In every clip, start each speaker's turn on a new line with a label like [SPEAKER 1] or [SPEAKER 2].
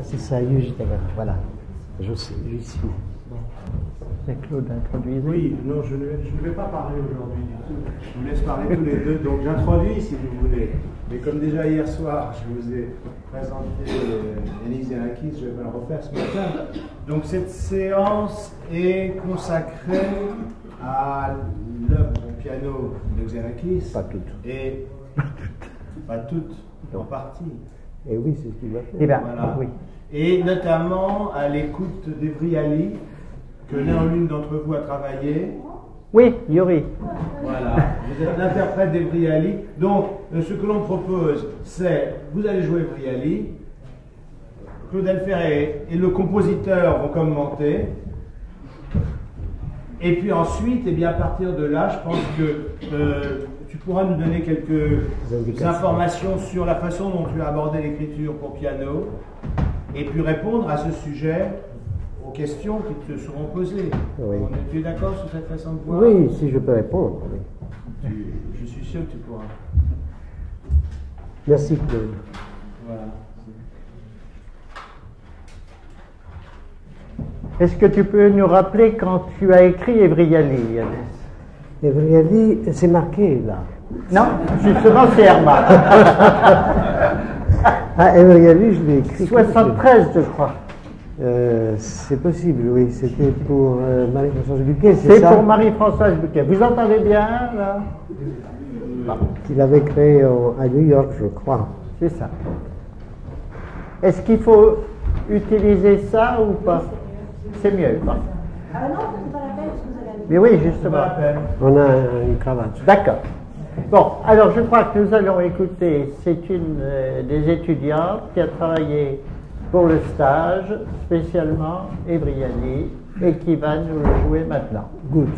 [SPEAKER 1] c'est ça, Yuji Tagawa, voilà. Je suis.
[SPEAKER 2] C'est Claude introduisait.
[SPEAKER 3] Oui, non, je ne vais pas parler aujourd'hui du tout. Je vous laisse parler tous les deux, donc j'introduis si vous voulez. Mais comme déjà hier soir, je vous ai présenté Yanis Xenakis, je vais le refaire ce matin. Donc cette séance est consacrée à l'œuvre au piano de Xenakis.
[SPEAKER 1] Pas toutes.
[SPEAKER 3] Et pas toutes, en partie.
[SPEAKER 1] Et oui, c'est ce qu'il va faire.
[SPEAKER 2] Eh bien,
[SPEAKER 3] Voilà.
[SPEAKER 2] oui.
[SPEAKER 3] Et notamment à l'écoute d'Evry Ali, que l'un ou l'une d'entre vous a travaillé.
[SPEAKER 2] Oui, Yuri.
[SPEAKER 3] Voilà, vous êtes l'interprète d'Evry Ali. Donc, ce que l'on propose, c'est, vous allez jouer Evry Ali, Claude Elfer et le compositeur vont commenter. Et puis ensuite, eh bien, à partir de là, je pense que tu pourras nous donner quelques informations sur la façon dont tu as abordé l'écriture pour piano, et puis répondre à ce sujet aux questions qui te seront posées.
[SPEAKER 1] Oui.
[SPEAKER 3] Tu es d'accord sur cette façon de voir?
[SPEAKER 1] Oui, si je peux répondre. Oui.
[SPEAKER 3] Je suis sûr que tu pourras.
[SPEAKER 1] Merci, Claude.
[SPEAKER 3] Voilà.
[SPEAKER 2] Est-ce que tu peux nous rappeler quand tu as écrit Evry Ali, Yanis?
[SPEAKER 1] Evry Ali, c'est marqué là.
[SPEAKER 2] Non, justement, c'est Hermann.
[SPEAKER 1] Ah, Evry Ali, je l'ai écrit.
[SPEAKER 2] 73, je crois.
[SPEAKER 1] C'est possible, oui. C'était pour Marie-Françoise Buquet, c'est
[SPEAKER 2] C'est
[SPEAKER 1] ça?
[SPEAKER 2] pour Marie-Françoise Buquet. Vous entendez bien, là?
[SPEAKER 1] Qu'il avait créé à New York, je crois.
[SPEAKER 2] C'est ça. Est-ce qu'il faut utiliser ça ou pas? C'est mieux. Pas.
[SPEAKER 4] Ah non, c'est pas la peine parce que vous avez...
[SPEAKER 2] Mais oui, justement.
[SPEAKER 1] On a une cravate.
[SPEAKER 2] D'accord. Bon, alors je crois que nous allons écouter, c'est une des étudiantes qui a travaillé pour le stage, spécialement Evry Ali, et qui va nous le jouer maintenant.
[SPEAKER 1] Good.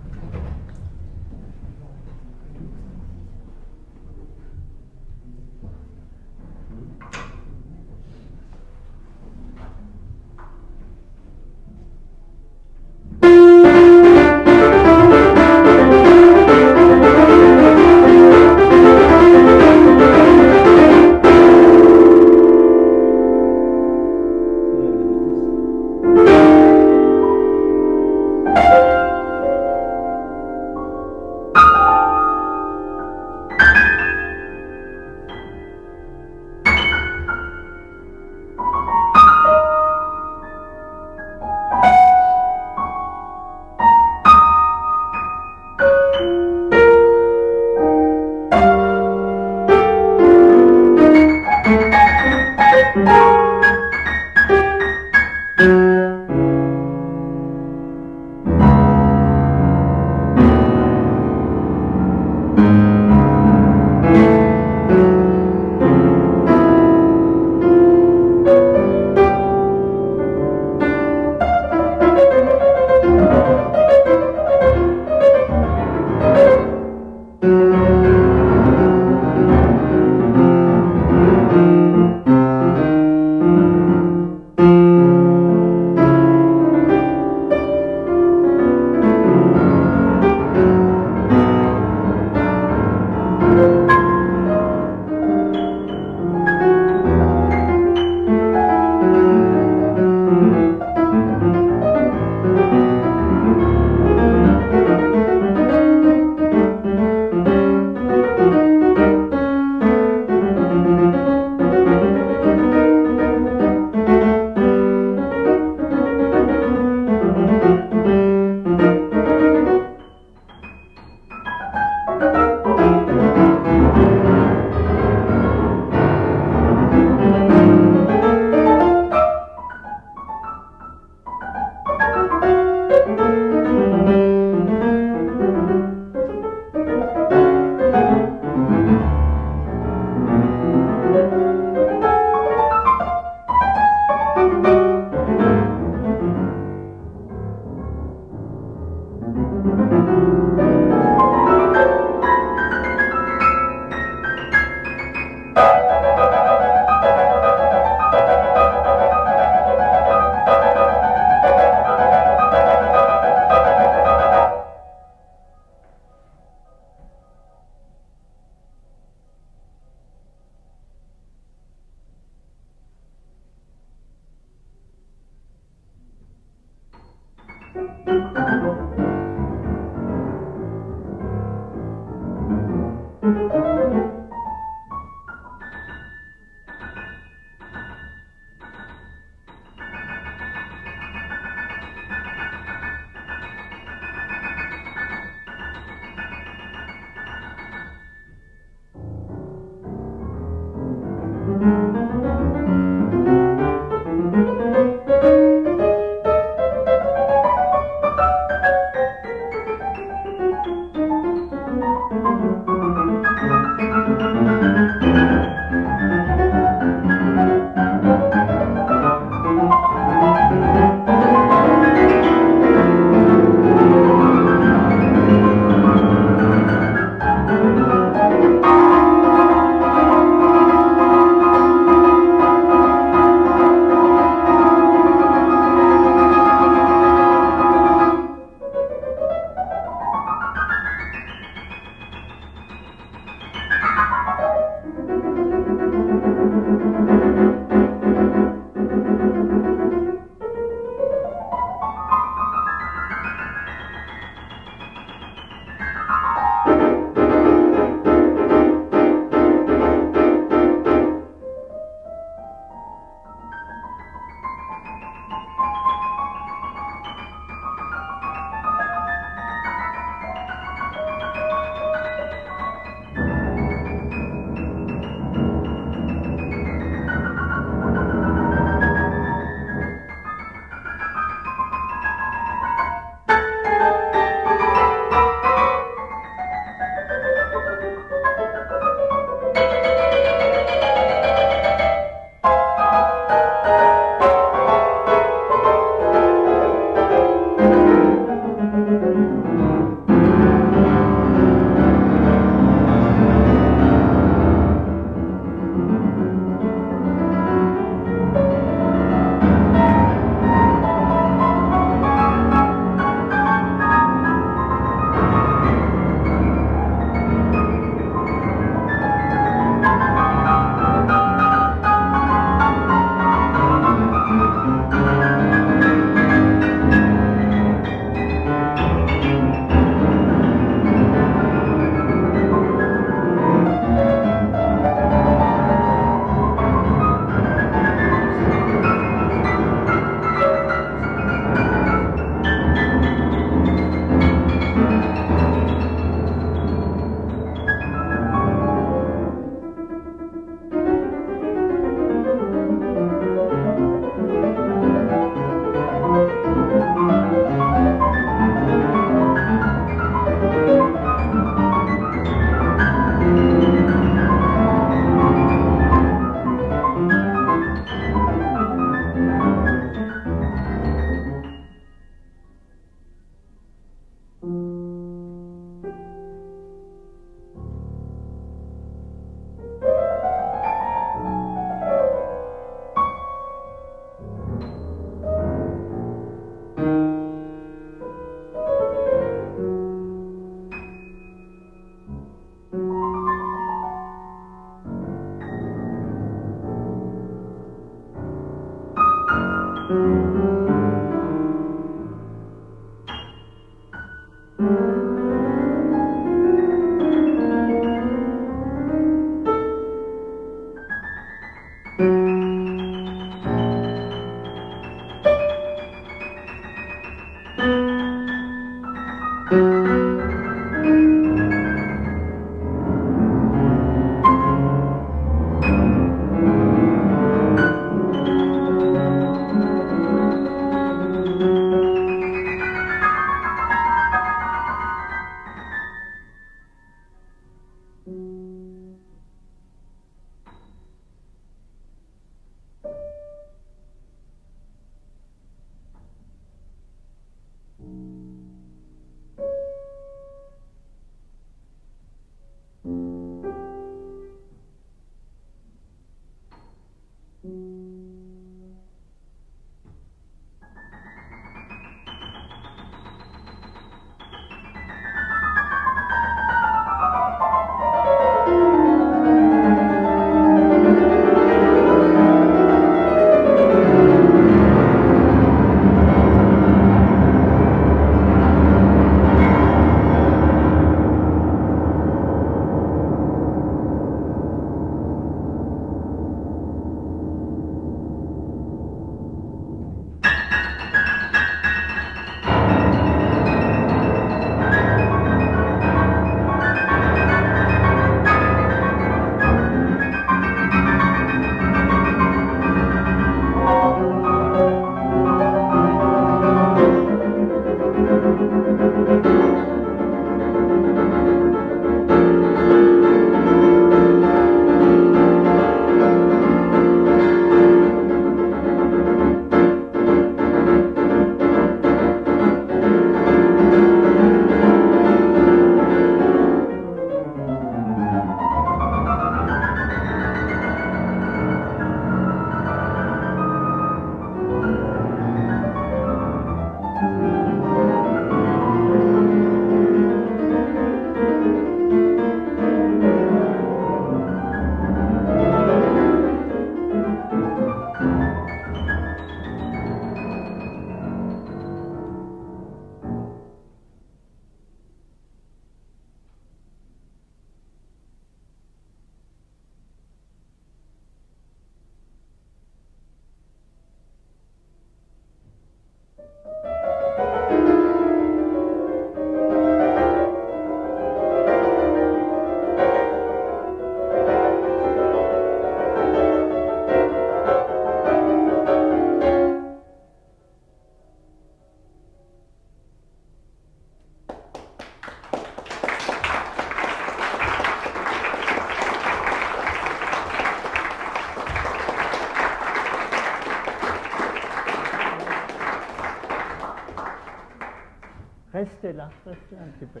[SPEAKER 2] restez là, restez un petit peu.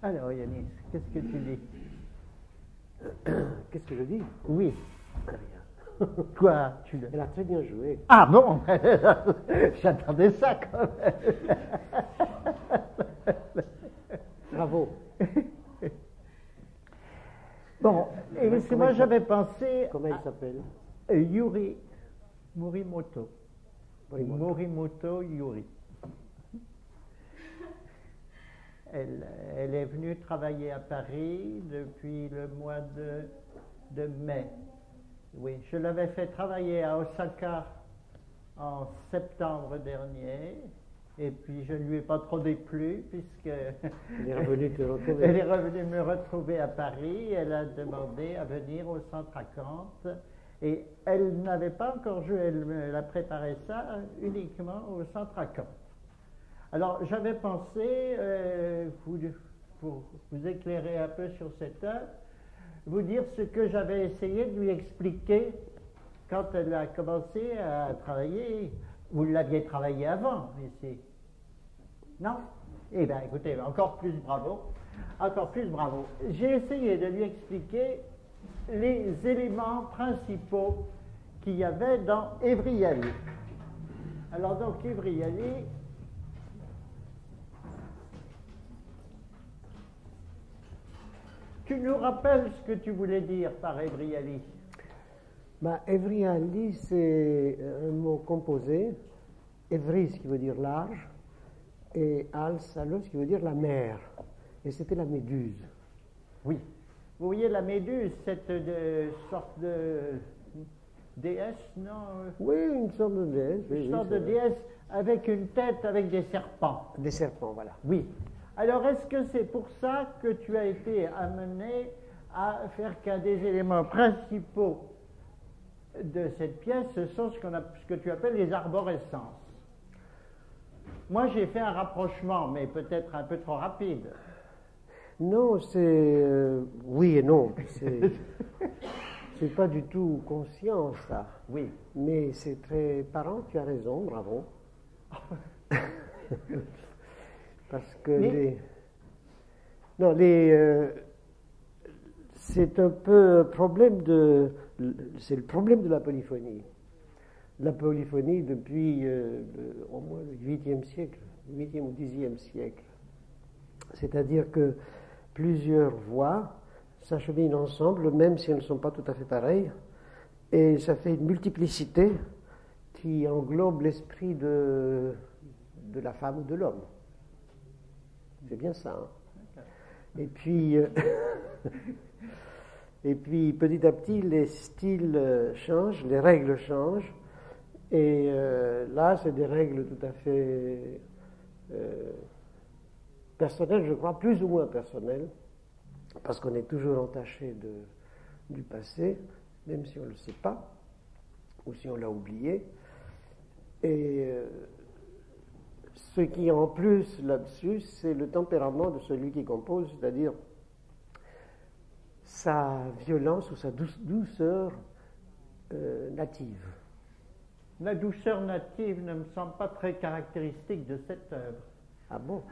[SPEAKER 2] Alors Yanis, qu'est-ce que tu dis?
[SPEAKER 1] Qu'est-ce que je dis?
[SPEAKER 2] Oui.
[SPEAKER 1] Rien.
[SPEAKER 2] Quoi tu le...
[SPEAKER 1] Elle a très bien joué.
[SPEAKER 2] Ah bon. J'attendais ça quand même.
[SPEAKER 1] Bravo.
[SPEAKER 2] Bon, et parce que moi j'avais pensé
[SPEAKER 1] Comment elle s'appelle?
[SPEAKER 2] Yuri Morimoto.
[SPEAKER 1] Morimoto.
[SPEAKER 2] Morimoto Yuri. Elle est venue travailler à Paris depuis le mois de mai. Oui, je l'avais fait travailler à Osaka en septembre dernier, et puis je ne lui ai pas trop déplu, puisque
[SPEAKER 1] Elle est revenue te retrouver.
[SPEAKER 2] elle est revenue me retrouver à Paris. Elle a demandé à venir au centre à Kant, et elle n'avait pas encore joué, elle a préparé ça uniquement au centre à Kant. Alors j'avais pensé, pour vous éclairer un peu sur cette œuvre, vous dire ce que j'avais essayé de lui expliquer quand elle a commencé à travailler. Vous l'aviez travaillé avant, ici. Non? Eh bien, écoutez, encore plus bravo. Encore plus bravo. J'ai essayé de lui expliquer les éléments principaux qu'il y avait dans Evryali. Alors donc, Evryali... Tu nous rappelles ce que tu voulais dire par Evryali?
[SPEAKER 1] Evryali, c'est un mot composé. Evry, ce qui veut dire large, et Al-Salos, ce qui veut dire la mer. Et c'était la méduse.
[SPEAKER 2] Oui. Vous voyez la méduse, cette sorte de déesse, non?
[SPEAKER 1] Oui, une sorte de déesse.
[SPEAKER 2] Une sorte de déesse avec une tête avec des serpents.
[SPEAKER 1] Des serpents, voilà.
[SPEAKER 2] Oui. Alors, est-ce que c'est pour ça que tu as été amené à faire qu'un des éléments principaux de cette pièce, ce sont ce que tu appelles les arborescences? Moi, j'ai fait un rapprochement, mais peut-être un peu trop rapide.
[SPEAKER 1] Non, c'est... oui et non. C'est pas du tout conscient, ça.
[SPEAKER 2] Oui.
[SPEAKER 1] Mais c'est très parent, tu as raison, bravo. Parce que c'est un peu c'est le problème de la polyphonie. La polyphonie depuis au moins le 8e siècle, 8e ou 10e siècle. C'est-à-dire que plusieurs voix s'acheminent ensemble, même si elles ne sont pas tout à fait pareilles, et ça fait une multiplicité qui englobe l'esprit de la femme ou de l'homme. C'est bien ça. Hein? Et puis, petit à petit, les styles changent, les règles changent. Et là, c'est des règles tout à fait personnelles, je crois, plus ou moins personnelles, parce qu'on est toujours entaché du passé, même si on ne le sait pas, ou si on l'a oublié. Et ce qui en plus là-dessus, c'est le tempérament de celui qui compose, c'est-à-dire sa violence ou sa douceur native.
[SPEAKER 2] La douceur native ne me semble pas très caractéristique de cette œuvre.
[SPEAKER 1] Ah bon?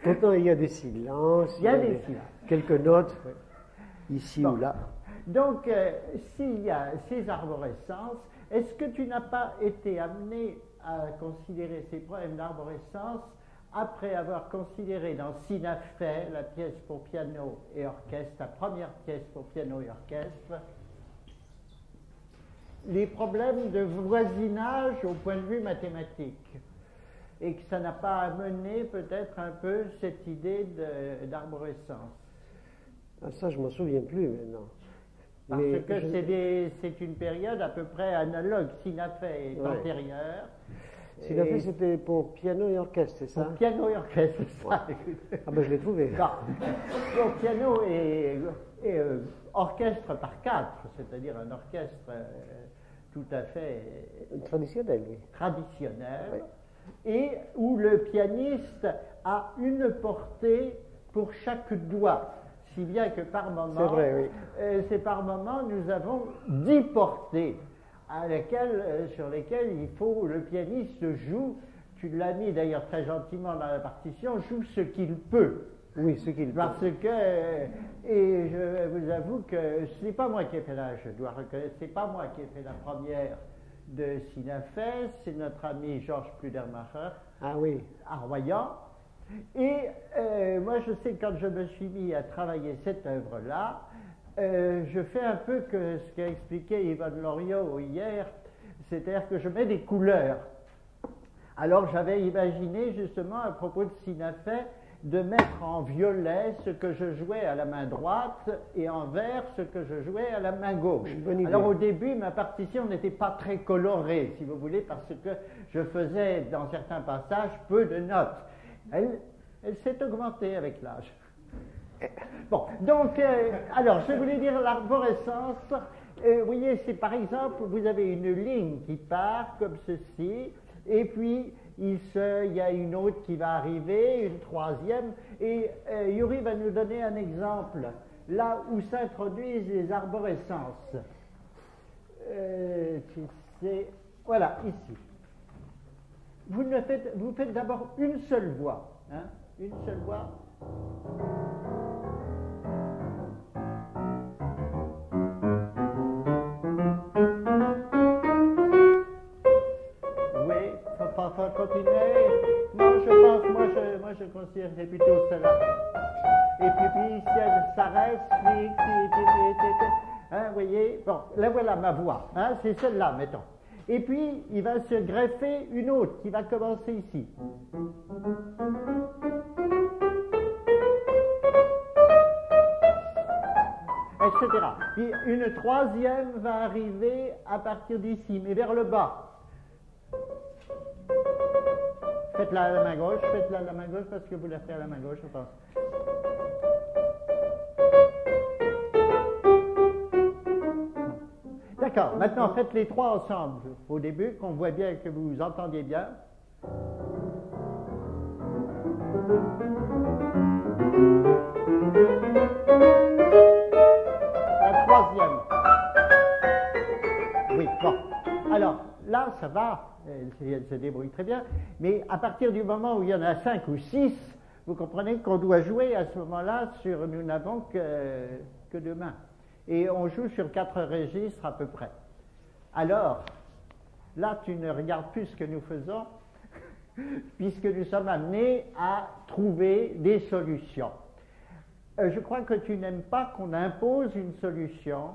[SPEAKER 1] Pourtant, il y a des silences,
[SPEAKER 2] il y a des silences.
[SPEAKER 1] Quelques notes,
[SPEAKER 2] oui.
[SPEAKER 1] Ici ou là.
[SPEAKER 2] Donc, s'il y a ces arborescences, est-ce que tu n'as pas été amené à considérer ces problèmes d'arborescence après avoir considéré dans Sinafé, la pièce pour piano et orchestre, la première pièce pour piano et orchestre, les problèmes de voisinage au point de vue mathématique, et que ça n'a pas amené peut-être un peu cette idée d'arborescence?
[SPEAKER 1] Ah, ça, je ne m'en souviens plus maintenant.
[SPEAKER 2] Parce que c'est une période à peu près analogue. Sinafé est antérieure.
[SPEAKER 1] Sinafé, c'était pour piano et orchestre, c'est ça?
[SPEAKER 2] Pour piano et orchestre, c'est ça.
[SPEAKER 1] Ah ben je l'ai trouvé.
[SPEAKER 2] Non. Pour piano et orchestre par quatre, c'est-à-dire un orchestre tout à fait
[SPEAKER 1] traditionnel, oui.
[SPEAKER 2] Traditionnel,
[SPEAKER 1] oui.
[SPEAKER 2] Et où le pianiste a une portée pour chaque doigt. si bien que par moment,
[SPEAKER 1] C'est vrai, oui.
[SPEAKER 2] c'est par moment, nous avons 10 portées sur lesquelles le pianiste joue, tu l'as mis d'ailleurs très gentiment dans la partition, joue ce qu'il peut.
[SPEAKER 1] Oui, ce qu'il
[SPEAKER 2] Parce que, et je vous avoue que ce n'est pas moi qui ai fait je dois reconnaître, c'est pas moi qui ai fait la première de Sinafès, c'est notre ami Georges Pludermacher,
[SPEAKER 1] Ah oui.
[SPEAKER 2] à Royan. Et moi, je sais que quand je me suis mis à travailler cette œuvre-là, je fais un peu que ce qu'a expliqué Yvonne Loriot hier, c'est-à-dire que je mets des couleurs. Alors j'avais imaginé justement à propos de Sinafès de mettre en violet ce que je jouais à la main droite et en vert ce que je jouais à la main gauche. Alors au début, ma partition n'était pas très colorée, si vous voulez, parce que je faisais dans certains passages peu de notes. Elle s'est augmentée avec l'âge. Bon, donc, alors, je voulais dire l'arborescence. Vous voyez, c'est par exemple, vous avez une ligne qui part comme ceci, et puis il y a une autre qui va arriver, une troisième, et Yuri va nous donner un exemple, là où s'introduisent les arborescences. Voilà, ici. Vous faites d'abord une seule voix, hein, une seule voix. Oui, faut continuer. Non, je pense, moi je considérerais plutôt celle-là. Et puis si ça reste, hein, vous voyez, bon, là voilà ma voix, hein, c'est celle-là, mettons. Et puis, il va se greffer une autre qui va commencer ici. Etc. Puis une troisième va arriver à partir d'ici, mais vers le bas. Faites-la à la main gauche, faites-la à la main gauche parce que vous la faites à la main gauche, je pense. D'accord, maintenant faites les trois ensemble au début, qu'on voit bien que vous entendiez bien. La troisième. Oui, bon. Alors, là, ça va, elle se débrouille très bien, mais à partir du moment où il y en a 5 ou 6, vous comprenez qu'on doit jouer à ce moment-là nous n'avons que 2 mains. Et on joue sur 4 registres à peu près. Alors, là, tu ne regardes plus ce que nous faisons, puisque nous sommes amenés à trouver des solutions. Je crois que tu n'aimes pas qu'on impose une solution,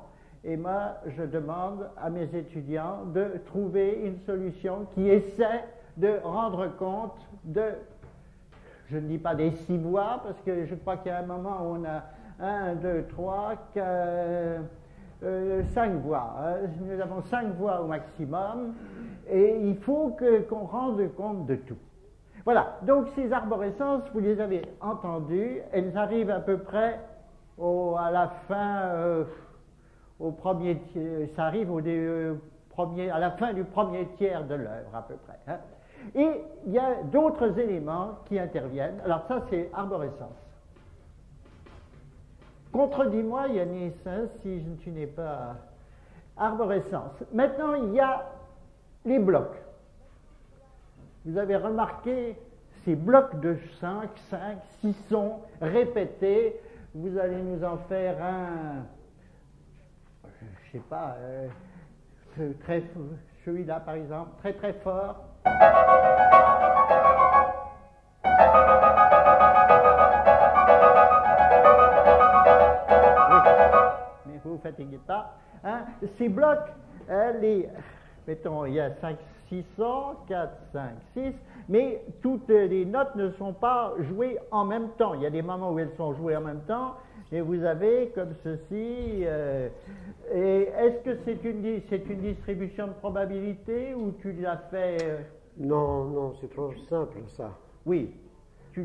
[SPEAKER 2] et moi, je demande à mes étudiants de trouver une solution qui essaie de rendre compte je ne dis pas des 6 voix, parce que je crois qu'il y a un moment où on a 1, 2, 3, 4, 5 voix. Hein. Nous avons 5 voix au maximum, et il faut qu'on rende compte de tout. Voilà, donc ces arborescences, vous les avez entendues, elles arrivent à peu près à la fin, au premier tiers, ça arrive à la fin du premier tiers de l'œuvre à peu près. Hein. Et il y a d'autres éléments qui interviennent. Alors ça, c'est arborescence. Contredis-moi, Yanis, hein, si tu n'es pas arborescence. Maintenant, il y a les blocs. Vous avez remarqué ces blocs de 5, 6 sons répétés. Vous allez nous en faire un, je sais pas, celui-là par exemple, très très fort. Oui, mais vous ne vous fatiguez pas. Hein. Ces blocs, mettons, il y a 5, 6 sons, 4, 5, 6, mais toutes les notes ne sont pas jouées en même temps. Il y a des moments où elles sont jouées en même temps, et vous avez comme ceci. Et est-ce que c'est une distribution de probabilité ou tu l'as fait
[SPEAKER 1] Non, c'est trop simple ça.
[SPEAKER 2] Oui.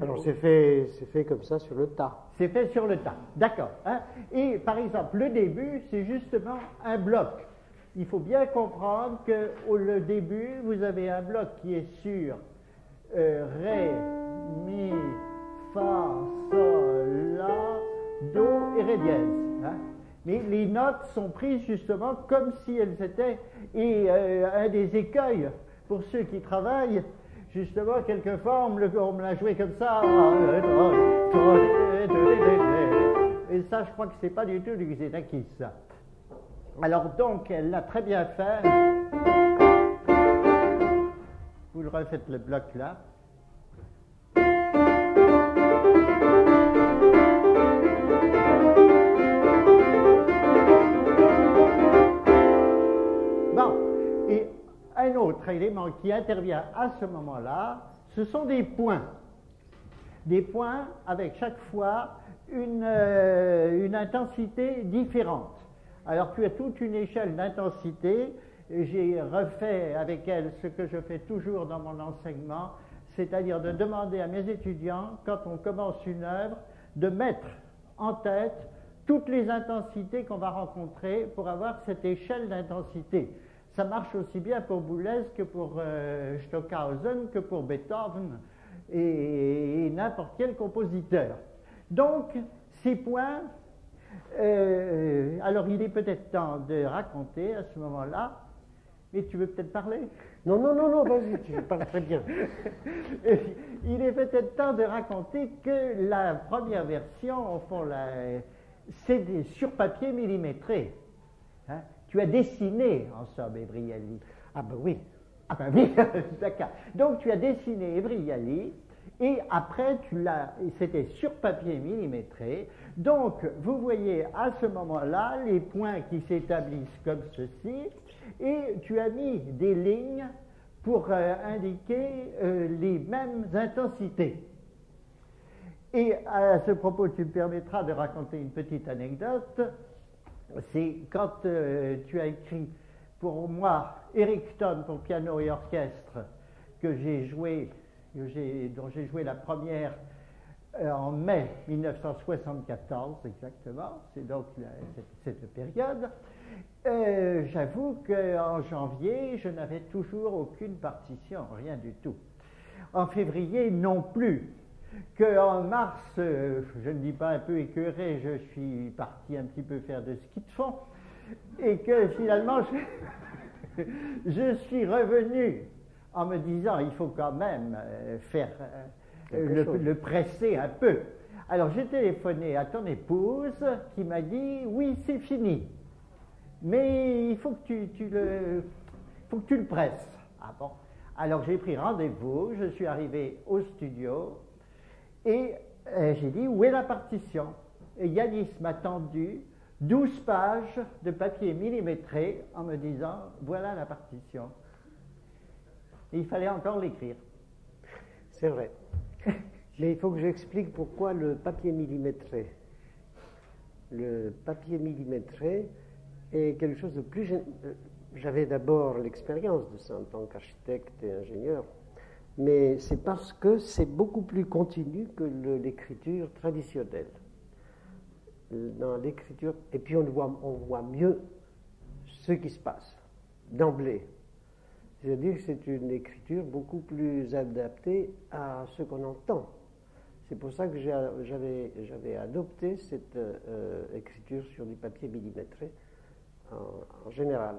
[SPEAKER 1] Alors c'est fait comme ça sur le tas.
[SPEAKER 2] C'est fait sur le tas, d'accord. Hein? Et par exemple, le début, c'est justement un bloc. Il faut bien comprendre qu'au début, vous avez un bloc qui est sur Ré, Mi, Fa, Sol, La, Do et Ré dièse. Hein. Mais les notes sont prises justement comme si elles étaient, et un des écueils pour ceux qui travaillent, justement, quelquefois on me l'a joué comme ça, et ça je crois que c'est pas du tout du Xenakis, ça. Alors donc elle l'a très bien fait, vous le refaites le bloc là. Un autre élément qui intervient à ce moment-là, ce sont des points. Des points avec chaque fois une intensité différente. Alors tu as toute une échelle d'intensité. J'ai refait avec elle ce que je fais toujours dans mon enseignement, c'est-à-dire de demander à mes étudiants, quand on commence une œuvre, de mettre en tête toutes les intensités qu'on va rencontrer pour avoir cette échelle d'intensité. Ça marche aussi bien pour Boulez que pour Stockhausen, que pour Beethoven et n'importe quel compositeur. Donc, ces points, alors il est peut-être temps de raconter à ce moment-là, mais tu veux peut-être parler?
[SPEAKER 1] Non, vas-y, tu parles très bien.
[SPEAKER 2] Il est peut-être temps de raconter que la première version, au fond, c'est sur papier millimétré. Hein? Tu as dessiné, en somme, Evriali.
[SPEAKER 1] Ah ben oui.
[SPEAKER 2] Ah ben oui, d'accord. Donc tu as dessiné Evriali, et après c'était sur papier millimétré. Donc vous voyez à ce moment-là les points qui s'établissent comme ceci, et tu as mis des lignes pour indiquer les mêmes intensités. Et à ce propos, tu me permettras de raconter une petite anecdote. C'est quand tu as écrit pour moi Ericton pour piano et orchestre dont j'ai joué la première en mai 1974 exactement, c'est donc cette période. J'avoue qu'en janvier, je n'avais toujours aucune partition, rien du tout. En février non plus. Qu'en mars, je ne dis pas un peu écœuré, je suis parti un petit peu faire de ski de fond, et que finalement je suis revenu en me disant il faut quand même faire le presser un peu. Alors j'ai téléphoné à ton épouse qui m'a dit oui c'est fini, mais il faut que tu le presses. Ah bon. Alors j'ai pris rendez-vous, je suis arrivé au studio. Et j'ai dit, où est la partition? Et Yanis m'a tendu 12 pages de papier millimétré en me disant, voilà la partition. Et il fallait encore l'écrire.
[SPEAKER 1] C'est vrai. Mais il faut que j'explique pourquoi le papier millimétré. Le papier millimétré est quelque chose de plus... J'avais d'abord l'expérience de ça en tant qu'architecte et ingénieur. Mais c'est parce que c'est beaucoup plus continu que l'écriture traditionnelle. Dans l'écriture, et puis on voit mieux ce qui se passe d'emblée. C'est-à-dire que c'est une écriture beaucoup plus adaptée à ce qu'on entend. C'est pour ça que j'avais adopté cette écriture sur du papier millimétré en général.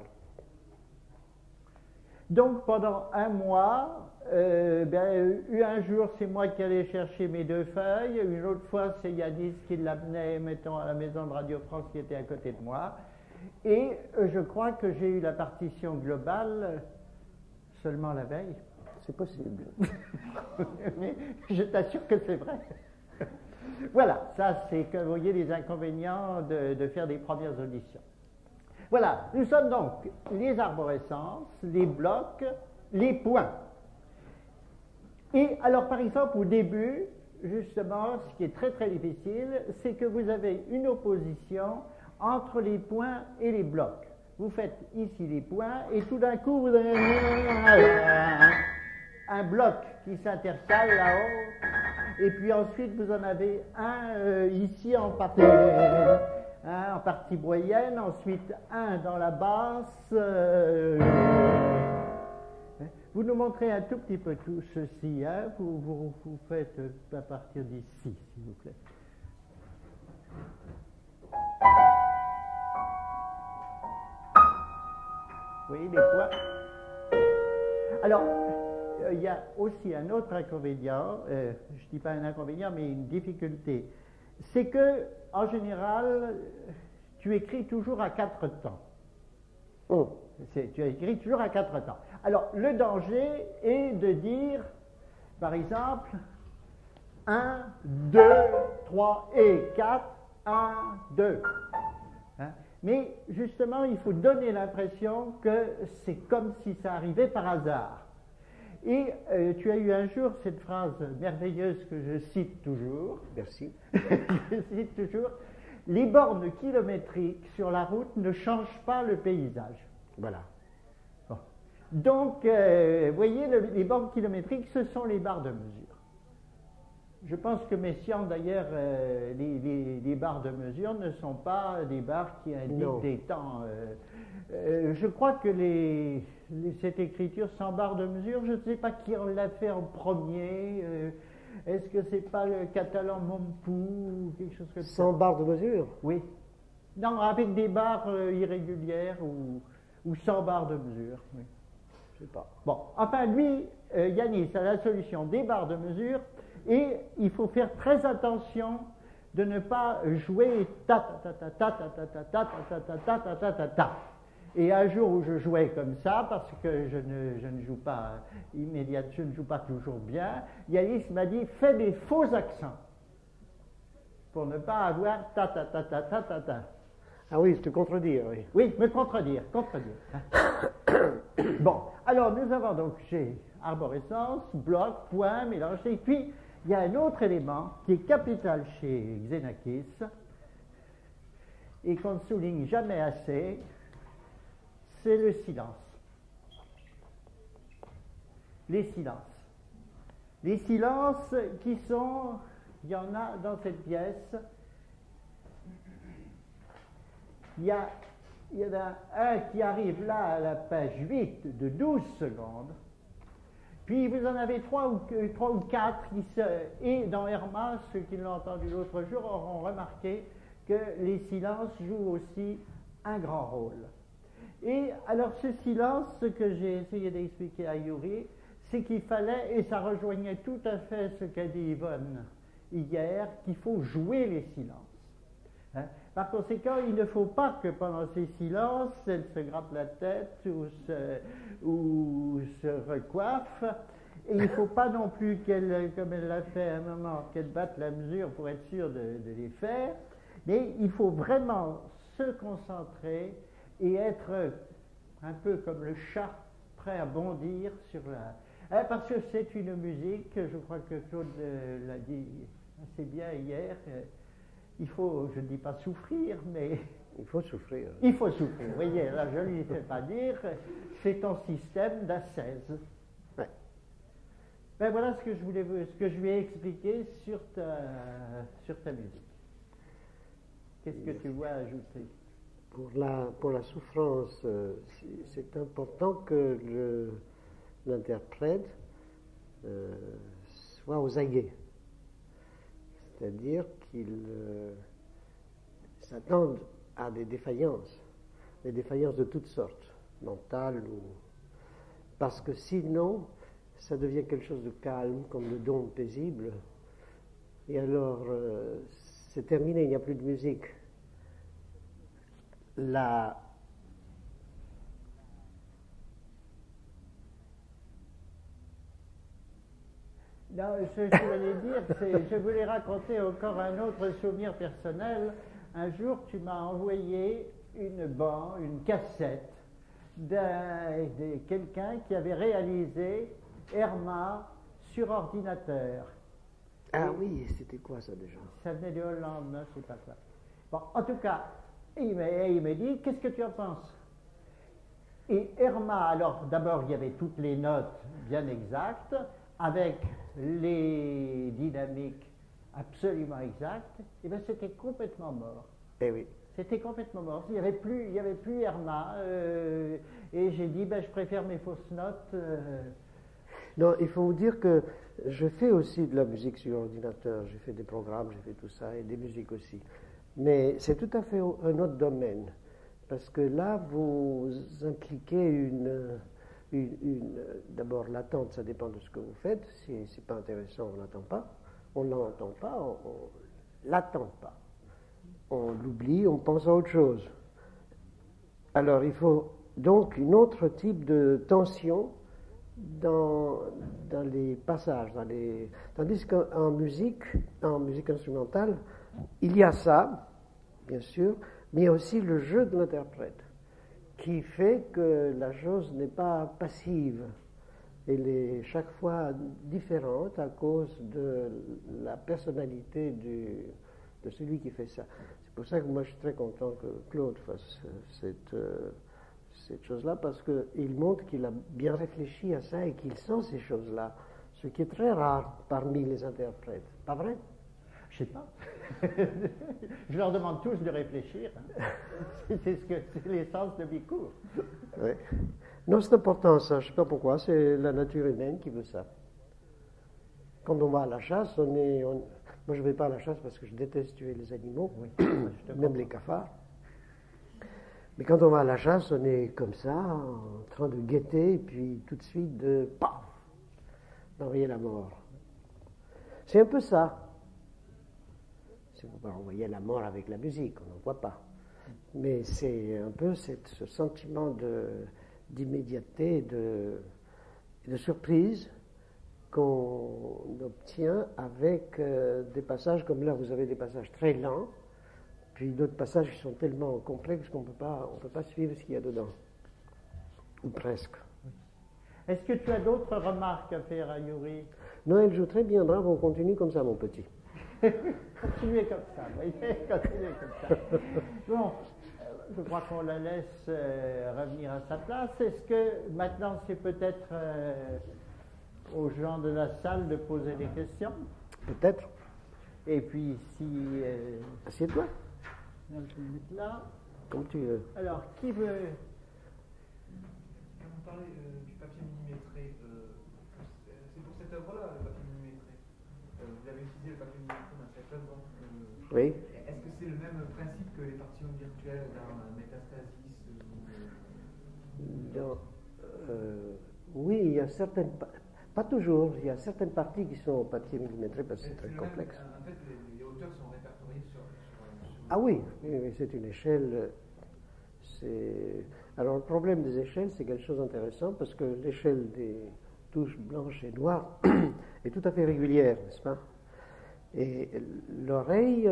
[SPEAKER 2] Donc pendant un mois, un jour c'est moi qui allais chercher mes 2 feuilles, une autre fois c'est Yanis qui l'amenait, mettons, à la maison de Radio France qui était à côté de moi, et je crois que j'ai eu la partition globale seulement la veille.
[SPEAKER 1] C'est possible.
[SPEAKER 2] Mais je t'assure que c'est vrai. Voilà, ça c'est, que vous voyez, les inconvénients de faire des premières auditions. Voilà, nous sommes donc les arborescences, les blocs, les points. Et alors, par exemple, au début, justement, ce qui est très très difficile, c'est que vous avez une opposition entre les points et les blocs. Vous faites ici les points, et tout d'un coup, vous avez un bloc qui s'intercale là-haut, et puis ensuite, vous en avez un ici en partie... en partie moyenne, ensuite un dans la basse. Vous nous montrez un tout petit peu tout ceci, vous faites à partir d'ici, s'il vous plaît. voyez les points. Alors, il y a aussi un autre inconvénient, je ne dis pas un inconvénient, mais une difficulté. C'est que, en général, tu écris toujours à 4 temps.
[SPEAKER 1] Oh.
[SPEAKER 2] Tu écris toujours à 4 temps. Alors, le danger est de dire, par exemple, 1, 2, 3 et 4, 1, 2. Hein? Mais justement, il faut donner l'impression que c'est comme si ça arrivait par hasard. Et tu as eu un jour cette phrase merveilleuse que je cite toujours.
[SPEAKER 1] Merci.
[SPEAKER 2] Je cite toujours. Les bornes kilométriques sur la route ne changent pas le paysage.
[SPEAKER 1] Voilà.
[SPEAKER 2] Bon. Donc, vous voyez, les bornes kilométriques, ce sont les barres de mesure. Je pense que Messiaen, d'ailleurs, les barres de mesure ne sont pas des barres qui indiquent des temps. Je crois que cette écriture sans barre de mesure, je ne sais pas qui l'a fait en premier. Est-ce que c'est pas le catalan Mompou ou quelque chose comme ça?
[SPEAKER 1] Sans barre de mesure?
[SPEAKER 2] Oui. Non, avec des barres irrégulières ou sans barre de mesure. Oui.
[SPEAKER 1] Je sais pas.
[SPEAKER 2] Bon, enfin, lui, Yanis a la solution des barres de mesure. Et il faut faire très attention de ne pas jouer ta ta ta ta ta ta ta ta ta ta ta ta ta ta ta. Et un jour où je jouais comme ça, parce que je ne joue pas immédiatement, je ne joue pas toujours bien, Yanis m'a dit fais des faux accents pour ne pas avoir ta ta ta ta ta ta ta.
[SPEAKER 1] Ah oui, te contredire, oui.
[SPEAKER 2] Oui, me contredire. Bon, alors nous avons donc chez arborescence, bloc, point, mélangé, puis il y a un autre élément qui est capital chez Xenakis et qu'on ne souligne jamais assez, c'est le silence. Les silences. Les silences qui sont, il y en a dans cette pièce, il y en a un qui arrive là à la page 8 de 12 secondes. Puis vous en avez 3 ou 4 et dans Herma, ceux qui l'ont entendu l'autre jour auront remarqué que les silences jouent aussi un grand rôle. Et alors ce silence, ce que j'ai essayé d'expliquer à Yuri, c'est qu'il fallait, et ça rejoignait tout à fait ce qu'a dit Yvonne hier, qu'il faut jouer les silences. Hein? Par conséquent, il ne faut pas que pendant ces silences, elle se gratte la tête ou se recoiffe. Et il ne faut pas non plus qu'elle, comme elle l'a fait à un moment, qu'elle batte la mesure pour être sûre de les faire. Mais il faut vraiment se concentrer et être un peu comme le chat, prêt à bondir sur la... Hein, parce que c'est une musique, je crois que Claude l'a dit assez bien hier, il faut, je ne dis pas souffrir, mais...
[SPEAKER 1] Il faut souffrir.
[SPEAKER 2] Il faut souffrir, vous voyez, là je ne lui fais pas dire, c'est ton système d'ascèse.
[SPEAKER 1] Ouais.
[SPEAKER 2] Ben voilà ce que je lui ai expliqué sur ta musique. Qu'est-ce que tu vois ajouter?
[SPEAKER 1] Pour la souffrance, c'est important que l'interprète soit aux aguets. C'est-à-dire qu'il s'attende à des défaillances de toutes sortes, mentales ou... Parce que sinon, ça devient quelque chose de calme, comme le dôme paisible, et alors c'est terminé, il n'y a plus de musique.
[SPEAKER 2] Non, ce que je voulais dire, je voulais raconter encore un autre souvenir personnel. Un jour, tu m'as envoyé une cassette de quelqu'un qui avait réalisé Herma sur ordinateur.
[SPEAKER 1] Ah oui, c'était quoi ça déjà?
[SPEAKER 2] Ça venait de Hollande, non, c'est pas ça. Bon, en tout cas, il m'a dit, qu'est-ce que tu en penses? Et Herma, alors d'abord, il y avait toutes les notes bien exactes, avec les dynamiques absolument exactes, et bien c'était complètement mort.
[SPEAKER 1] Eh oui.
[SPEAKER 2] C'était complètement mort. Il n'y avait plus Herma, et j'ai dit, je préfère mes fausses notes.
[SPEAKER 1] Non, il faut vous dire que je fais aussi de la musique sur ordinateur. J'ai fait des programmes, j'ai fait tout ça, et des musiques aussi. Mais c'est tout à fait un autre domaine. parce que là, vous impliquez d'abord, l'attente, ça dépend de ce que vous faites. Si c'est pas intéressant, on n'attend pas. On ne l'entend pas, on l'attend pas. On l'oublie, on pense à autre chose. Alors, il faut donc un autre type de tension dans les passages. Tandis qu'en musique instrumentale, il y a ça, bien sûr, mais il y a aussi le jeu de l'interprète, qui fait que la chose n'est pas passive. Elle est chaque fois différente à cause de la personnalité de celui qui fait ça. C'est pour ça que moi je suis très content que Claude fasse cette chose-là, parce qu'il montre qu'il a bien réfléchi à ça et qu'il sent ces choses-là, ce qui est très rare parmi les interprètes. Pas vrai?
[SPEAKER 2] Je sais pas. Je leur demande tous de réfléchir. C'est l'essence de mes cours.
[SPEAKER 1] Oui. Non, c'est important ça. Je ne sais pas pourquoi. C'est la nature humaine qui veut ça. Quand on va à la chasse, moi je ne vais pas à la chasse parce que je déteste tuer les animaux, oui, même les cafards. Mais quand on va à la chasse, on est comme ça, en train de guetter, et puis tout de suite paf, d'envoyer la mort. C'est un peu ça. On ne peut pas envoyer la mort avec la musique, on n'en voit pas. Mais c'est un peu ce sentiment d'immédiateté et de surprise qu'on obtient avec des passages comme là. Vous avez des passages très lents, puis d'autres passages qui sont tellement complexes qu'on ne peut pas suivre ce qu'il y a dedans. Ou presque.
[SPEAKER 2] Est-ce que tu as d'autres remarques à faire à Yuri?
[SPEAKER 1] Non, elle joue très bien, bravo, on continue comme ça, mon petit.
[SPEAKER 2] Continuez comme ça, continuez comme ça. Bon, je crois qu'on la laisse revenir à sa place. Est-ce que maintenant c'est peut-être aux gens de la salle de poser des questions?
[SPEAKER 1] Peut-être.
[SPEAKER 2] Et puis si...
[SPEAKER 1] Assieds-toi.
[SPEAKER 2] Je vais me mettre là.
[SPEAKER 1] Comme tu veux.
[SPEAKER 2] Alors, qui veut...
[SPEAKER 5] Quand vous parlez du papier millimétré, c'est pour cette œuvre-là, le papier millimétré. Vous avez utilisé le papier millimétré dans cette œuvre.
[SPEAKER 1] Oui.
[SPEAKER 5] Est-ce que c'est le même principe que les partitions virtuelles dans Métastasis
[SPEAKER 1] Oui, il y a certaines... Pas toujours. Il y a certaines parties qui sont en papier millimétré parce que c'est très complexe.
[SPEAKER 5] En fait, les auteurs sont répertoriés sur
[SPEAKER 1] Ah oui, c'est une échelle. Alors le problème des échelles, c'est quelque chose d'intéressant parce que l'échelle des touches blanches et noires est tout à fait régulière, n'est-ce pas? Et l'oreille,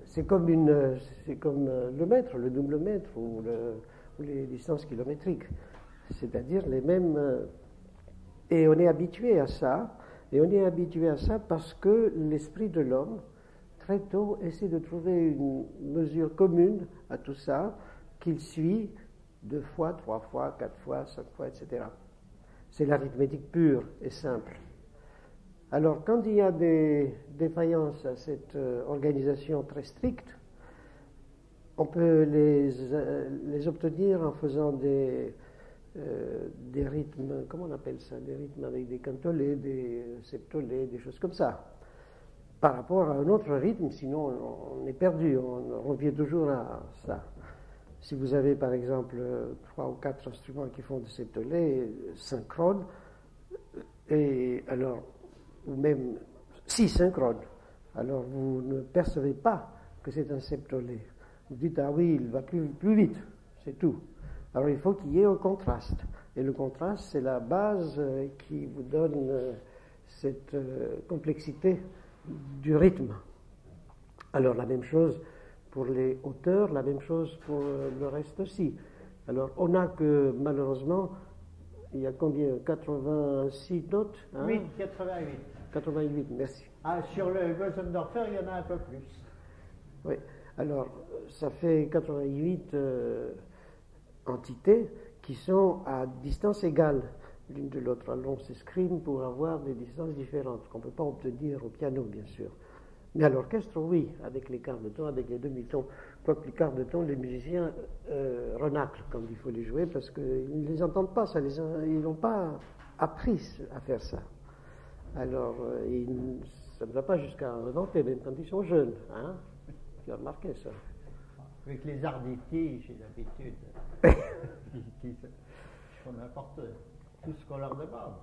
[SPEAKER 1] c'est comme le mètre, le double mètre ou les distances kilométriques, c'est-à-dire les mêmes. Et on est habitué à ça, parce que l'esprit de l'homme, très tôt, essaie de trouver une mesure commune à tout ça, qu'il suit 2 fois, 3 fois, 4 fois, 5 fois, etc. C'est l'arithmétique pure et simple. Alors, quand il y a des défaillances à cette organisation très stricte, on peut les obtenir en faisant des rythmes, comment on appelle ça? Des rythmes avec des cantolés, des septolés, des choses comme ça. Par rapport à un autre rythme, sinon on est perdu, on revient toujours à ça. Si vous avez par exemple 3 ou 4 instruments qui font des septolés synchrones, et alors, ou même 6 synchrones, alors vous ne percevez pas que c'est un septolé. Vous dites, ah oui, il va plus vite, c'est tout. Alors il faut qu'il y ait un contraste. Et le contraste, c'est la base qui vous donne cette complexité du rythme. Alors la même chose pour les hauteurs, la même chose pour le reste aussi. Alors on a que malheureusement, il y a combien? 86 notes, hein?
[SPEAKER 2] Oui, 88.
[SPEAKER 1] 88, merci.
[SPEAKER 2] Ah, sur le Bösendorfer, il y en a un peu plus.
[SPEAKER 1] Oui, alors ça fait 88 entités qui sont à distance égale l'une de l'autre. Alors on s'escrime pour avoir des distances différentes, qu'on ne peut pas obtenir au piano, bien sûr. Mais à l'orchestre, oui, avec les quarts de ton, avec les demi-tons. Quoique les quarts de ton, les musiciens renaclent quand il faut les jouer, parce qu'ils ne les entendent pas, ils n'ont pas appris à faire ça. Alors, ça ne va pas jusqu'à inventer, même quand ils sont jeunes. Hein? Tu as remarqué ça.
[SPEAKER 2] Avec les arditi, j'ai l'habitude. Ils font n'importe tout ce qu'on leur demande.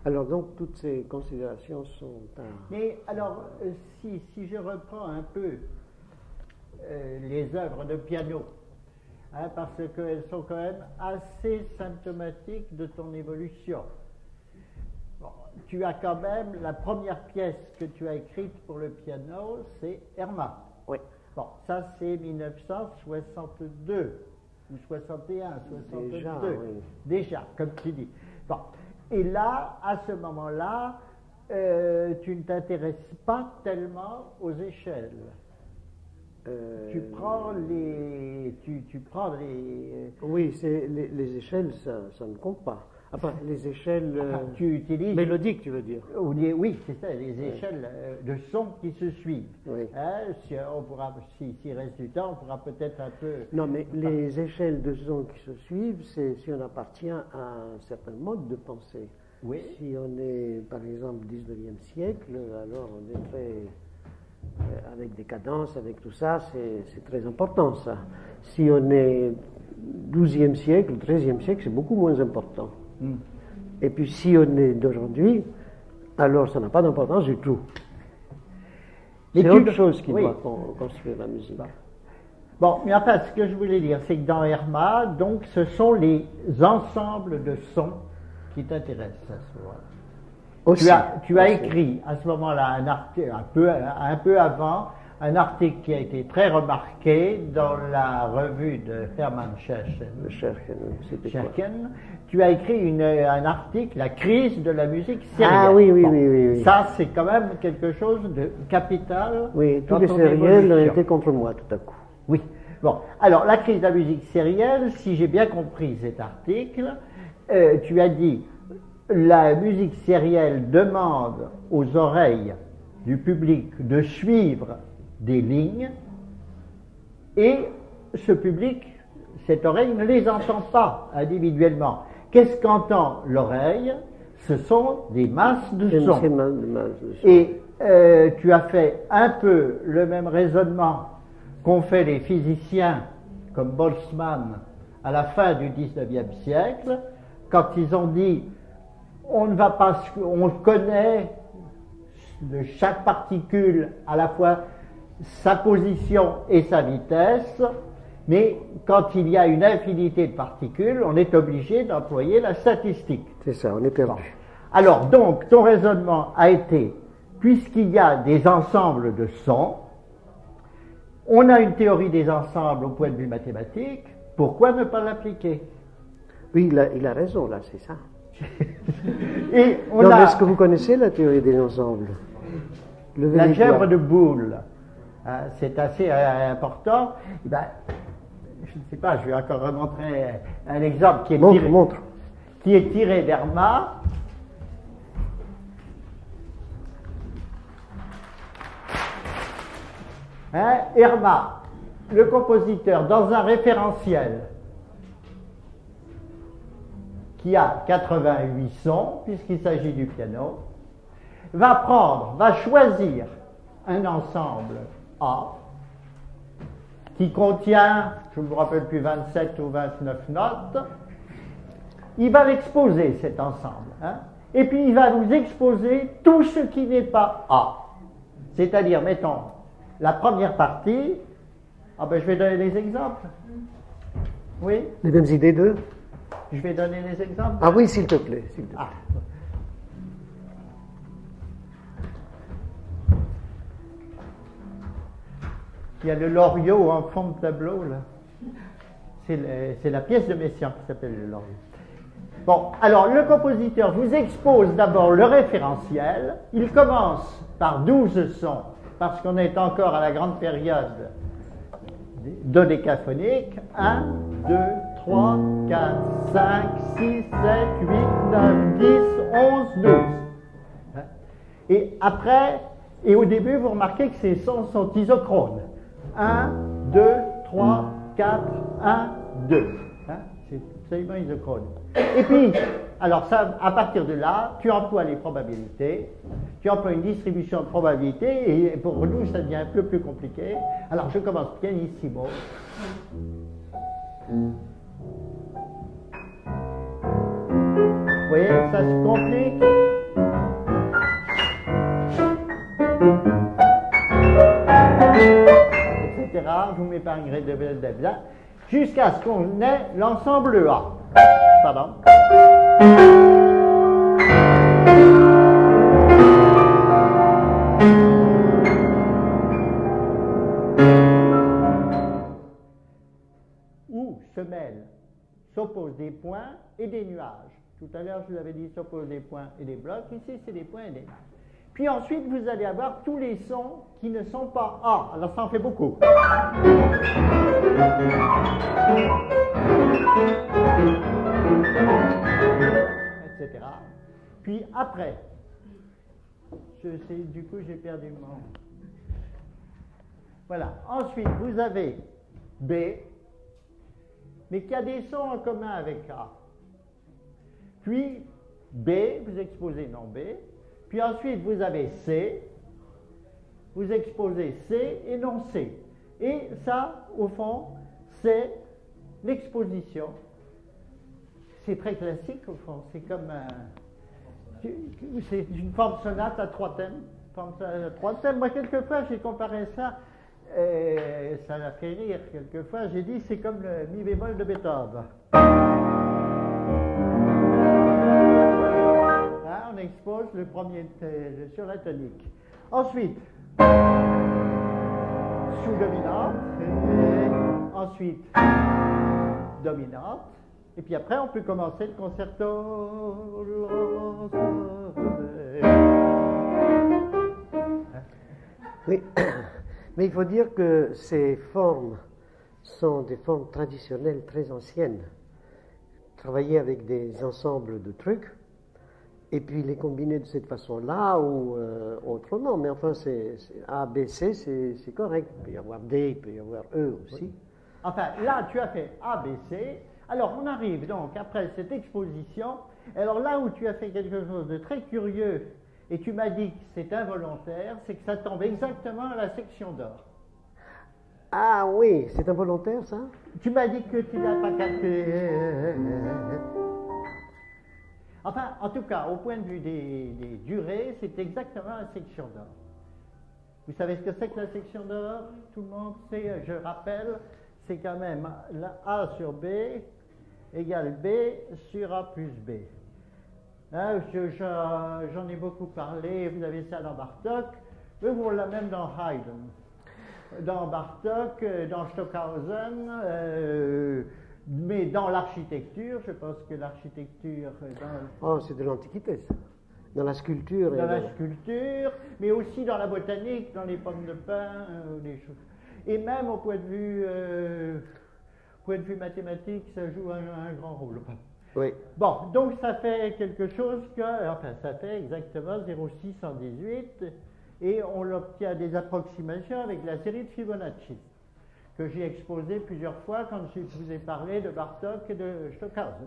[SPEAKER 1] Alors donc toutes ces considérations sont à...
[SPEAKER 2] Mais alors, si je reprends un peu les œuvres de piano, hein, parce qu'elles sont quand même assez symptomatiques de ton évolution. Bon, tu as quand même, la première pièce que tu as écrite pour le piano, c'est Irma.
[SPEAKER 1] Oui.
[SPEAKER 2] Bon, ça c'est 1962, ou 61, 62.
[SPEAKER 1] Déjà, oui.
[SPEAKER 2] Déjà, comme tu dis. Bon, et là, à ce moment-là, tu ne t'intéresses pas tellement aux échelles. Tu prends les...
[SPEAKER 1] Oui, les échelles, ça ne compte pas. Enfin, les échelles
[SPEAKER 2] tu utilises...
[SPEAKER 1] mélodiques, tu veux dire.
[SPEAKER 2] Oui, c'est ça, les échelles de son qui se suivent.
[SPEAKER 1] Oui.
[SPEAKER 2] Hein, s'il reste du temps, on pourra peut-être un peu...
[SPEAKER 1] Non, mais les échelles de son qui se suivent, c'est si on appartient à un certain mode de pensée.
[SPEAKER 2] Oui.
[SPEAKER 1] Si on est, par exemple, 19e siècle, alors on est très... avec des cadences, avec tout ça, c'est très important, ça. Si on est 12e siècle, 13e siècle, c'est beaucoup moins important. Et puis si on est d'aujourd'hui, alors ça n'a pas d'importance du tout. C'est autre chose qui doit construire la musique.
[SPEAKER 2] Bon, mais enfin, ce que je voulais dire, c'est que dans Irma, donc, ce sont les ensembles de sons qui t'intéressent à ce moment-là. Tu as écrit à ce moment-là un article, un peu avant, un article qui a été très remarqué dans la revue de Hermann Scherchen. Tu as écrit un article, La crise de la musique sérielle.
[SPEAKER 1] Ah oui, oui, bon, oui.
[SPEAKER 2] Ça, c'est quand même quelque chose de capital.
[SPEAKER 1] Oui, tous les sériels ont été contre moi tout à coup.
[SPEAKER 2] Oui. Bon, alors, la crise de la musique sérielle, si j'ai bien compris cet article, tu as dit, la musique sérielle demande aux oreilles du public de suivre des lignes, et ce public, cette oreille, ne les entend pas individuellement. Qu'est-ce qu'entend l'oreille? Ce sont des masses de sons. Et tu as fait un peu le même raisonnement qu'ont fait les physiciens comme Boltzmann à la fin du XIXe siècle, quand ils ont dit on connaît de chaque particule à la fois sa position et sa vitesse, mais quand il y a une infinité de particules, on est obligé d'employer la statistique.
[SPEAKER 1] C'est ça, on est perdu.
[SPEAKER 2] Bon. Alors donc, ton raisonnement a été, puisqu'il y a des ensembles de sons, on a une théorie des ensembles au point de vue mathématique, pourquoi ne pas l'appliquer?
[SPEAKER 1] Oui, il a raison, là, c'est ça.
[SPEAKER 2] Et
[SPEAKER 1] est-ce que vous connaissez la théorie des ensembles?
[SPEAKER 2] La gèvre de Boole, c'est assez important. Eh ben, je ne sais pas, je vais encore remontrer un exemple qui est tiré d'Irma. Irma, le compositeur, dans un référentiel qui a 88 sons, puisqu'il s'agit du piano, va choisir un ensemble A qui contient, je ne me rappelle plus, 27 ou 29 notes. Il va l'exposer, cet ensemble. Et puis il va nous exposer tout ce qui n'est pas A. C'est-à-dire, mettons, la première partie, je vais donner des exemples. Oui?
[SPEAKER 1] Les mêmes idées d'eux?
[SPEAKER 2] Je vais donner des exemples.
[SPEAKER 1] Ah oui, s'il te plaît.
[SPEAKER 2] Il y a le Loriot en fond de tableau, là. C'est la pièce de Messiaen qui s'appelle le Loriot. Bon, alors, le compositeur vous expose d'abord le référentiel. Il commence par 12 sons, parce qu'on est encore à la grande période dodécaphonique. 1, 2, 3, 4, 5, 6, 7, 8, 9, 10, 11, 12. Et après, et au début, vous remarquez que ces sons sont isochrones. 1, 2, 3, 4, 1, 2. absolument isochrone. Et puis, alors ça, à partir de là, tu emploies les probabilités, tu emploies une distribution de probabilités, et pour nous, ça devient un peu plus compliqué. Alors, je commence pianissimo. Vous voyez, ça se complique. Etc. Vous m'épargnerez de blablabla. Jusqu'à ce qu'on ait l'ensemble A. Pardon. Où se mêlent, s'opposent des points et des nuages. Tout à l'heure, je vous avais dit s'opposent des points et des blocs. Ici, c'est des points et des nuages. Puis ensuite, vous allez avoir tous les sons qui ne sont pas A. Alors, ça en fait beaucoup. Etc. Puis après, du coup, j'ai perdu mon... Voilà. Ensuite, vous avez B, mais qui a des sons en commun avec A. Puis, B, vous exposez non B. Puis ensuite, vous avez C, vous exposez C et non C. Et ça, au fond, c'est l'exposition. C'est très classique, au fond. C'est comme c'est une forme sonate à 3 thèmes. Moi, quelquefois, j'ai comparé ça, ça m'a fait rire, quelquefois. J'ai dit, c'est comme le mi bémol de Beethoven. On expose le premier sur la tonique. Ensuite, sous-dominante, ensuite dominante, et puis après on peut commencer le concerto.
[SPEAKER 1] Oui, mais il faut dire que ces formes sont des formes traditionnelles très anciennes. Travailler avec des ensembles de trucs, et puis les combiner de cette façon-là ou autrement. Mais enfin, A, B, C, c'est correct. Il peut y avoir D, il peut y avoir E aussi.
[SPEAKER 2] Oui. Enfin, là, tu as fait A, B, C. Alors, on arrive donc, après cette exposition, alors là où tu as fait quelque chose de très curieux, et tu m'as dit que c'est involontaire, c'est que ça tombe exactement à la section d'or.
[SPEAKER 1] Ah oui, c'est involontaire, ça?
[SPEAKER 2] Tu m'as dit que tu n'as pas calculé... Enfin, en tout cas, au point de vue des durées, c'est exactement la section d'or. Vous savez ce que c'est que la section d'or? Tout le monde sait, je rappelle, c'est quand même la A sur B égale B sur A plus B. Hein, j'en ai beaucoup parlé, vous avez ça dans Bartók, mais vous l'a même dans Haydn. Dans Bartók, dans Stockhausen, mais dans l'architecture, je pense que l'architecture...
[SPEAKER 1] Oh, c'est de l'Antiquité, ça. Dans la sculpture.
[SPEAKER 2] Dans la sculpture, mais aussi dans la botanique, dans les pommes de pin, des choses. Et même au point de vue mathématique, ça joue un grand rôle.
[SPEAKER 1] Oui.
[SPEAKER 2] Bon, donc ça fait quelque chose que... Enfin, ça fait exactement 0,618, et on obtient des approximations avec la série de Fibonacci, que j'ai exposé plusieurs fois quand je vous ai parlé de Bartók et de Stockhausen.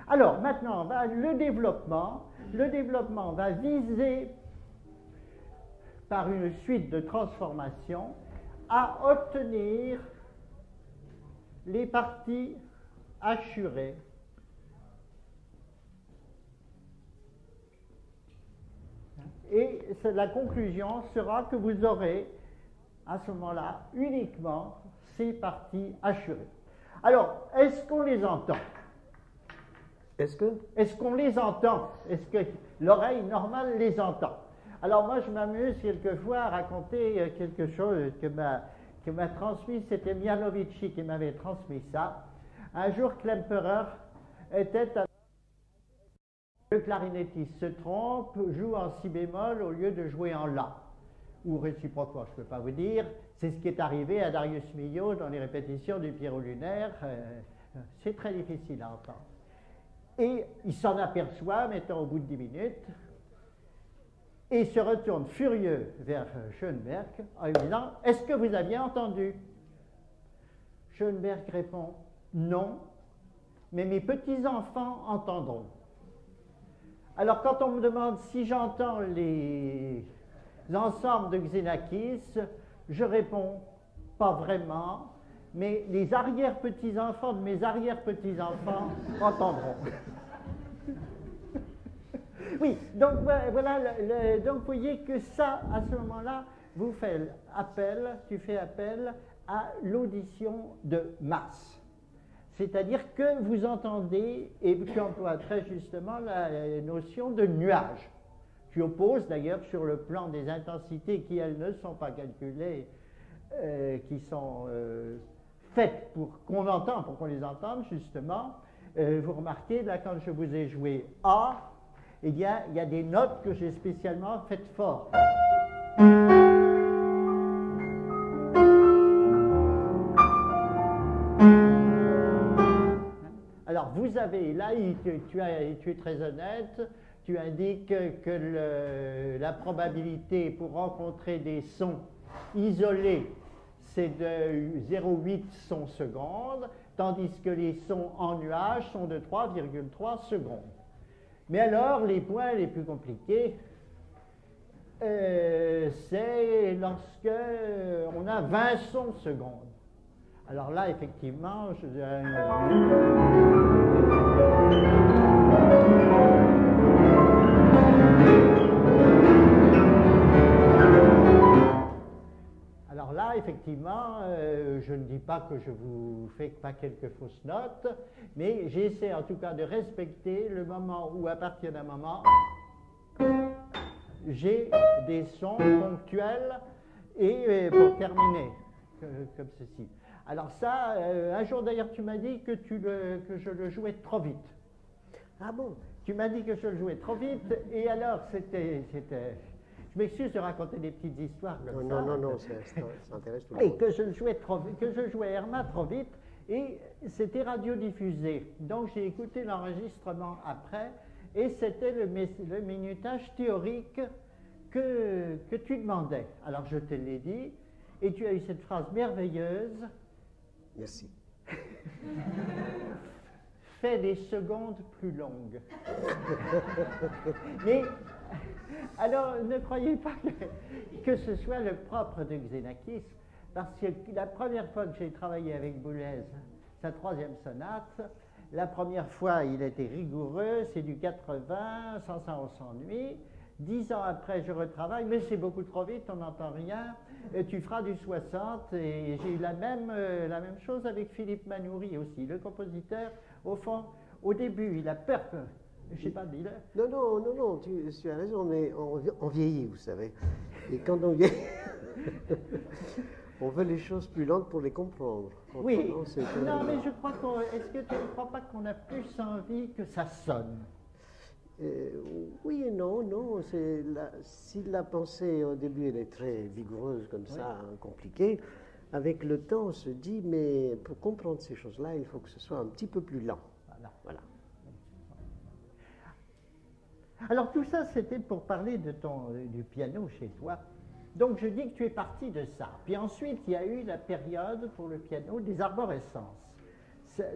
[SPEAKER 2] Alors, maintenant, le développement va viser, par une suite de transformations, à obtenir les parties assurées. Et la conclusion sera que vous aurez, à ce moment-là, uniquement ces parties assurées. Alors, est-ce qu'on les entend? Est-ce qu'on les entend? Est-ce que l'oreille normale les entend? Alors moi, je m'amuse quelquefois à raconter quelque chose que m'a transmis, c'était Mianovici qui m'avait transmis ça. Un jour, Klemperer était à... Le clarinettiste se trompe, joue en si bémol au lieu de jouer en la. Ou réciproquement, je ne peux pas vous dire. C'est ce qui est arrivé à Darius Milhaud dans les répétitions du Pierrot lunaire. C'est très difficile à entendre. Et il s'en aperçoit, mettons au bout de 10 minutes, et se retourne furieux vers Schoenberg en lui disant « Est-ce que vous aviez entendu ?» Schoenberg répond « Non, mais mes petits-enfants entendront. Alors quand on me demande si j'entends les ensembles de Xenakis, je réponds pas vraiment, mais les arrière-petits-enfants de mes arrière-petits-enfants entendront. Oui, donc voilà, donc vous voyez que ça, à ce moment-là, tu fais appel à l'audition de masse. C'est-à-dire que vous entendez, et tu emploies très justement la notion de nuage. Tu opposes d'ailleurs sur le plan des intensités qui, elles, ne sont pas calculées, qui sont faites pour qu'on entende, pour qu'on les entende justement. Vous remarquez, là, quand je vous ai joué A, il y a des notes que j'ai spécialement faites fort. Alors, vous avez, là, tu es très honnête, tu indiques que la probabilité pour rencontrer des sons isolés, c'est de 0,8 sons secondes, tandis que les sons en nuage sont de 3,3 secondes. Mais alors, les points les plus compliqués, c'est lorsque on a 20 sons secondes. Alors là, effectivement, je dirais... Alors là, effectivement, je ne dis pas que je vous fais pas quelques fausses notes, mais j'essaie en tout cas de respecter le moment où, à partir d'un moment, j'ai des sons ponctuels et pour terminer, comme ceci. Alors ça, un jour d'ailleurs, tu m'as dit que je le jouais trop vite.
[SPEAKER 1] Ah bon?
[SPEAKER 2] Tu m'as dit que je le jouais trop vite, et alors c'était... Je m'excuse de raconter des petites histoires comme ça.
[SPEAKER 1] Non, ça intéresse tout le
[SPEAKER 2] Et
[SPEAKER 1] monde.
[SPEAKER 2] que je jouais trop vite, que je jouais Herma trop vite, et c'était radiodiffusé. Donc j'ai écouté l'enregistrement après, et c'était le minutage théorique que tu demandais. Alors je te l'ai dit, et tu as eu cette phrase merveilleuse.
[SPEAKER 1] Merci.
[SPEAKER 2] Fais des secondes plus longues. Mais, alors, ne croyez pas que ce soit le propre de Xenakis, parce que la première fois que j'ai travaillé avec Boulez, sa troisième sonate, la première fois, il était rigoureux, c'est du 80, sans ça on s'ennuie. 10 ans après, je retravaille, mais c'est beaucoup trop vite, on n'entend rien. Et tu feras du 60, et j'ai eu la même chose avec Philippe Manoury aussi, le compositeur. Au fond, au début, il a peur que... Je sais pas, dis-le.
[SPEAKER 1] Non, tu as raison, mais on vieillit, vous savez. Et quand on vieillit, on veut les choses plus lentes pour les comprendre.
[SPEAKER 2] Oui, non, mais je crois qu'on... Est-ce que tu ne crois pas qu'on a plus envie que ça sonne?
[SPEAKER 1] Oui et non. Si la pensée, au début, elle est très vigoureuse, comme ça, compliquée, avec le temps, on se dit, mais pour comprendre ces choses-là, il faut que ce soit un petit peu plus lent. Voilà.
[SPEAKER 2] Alors tout ça, c'était pour parler du piano chez toi. Donc je dis que tu es parti de ça. Puis ensuite, il y a eu la période pour le piano des arborescences.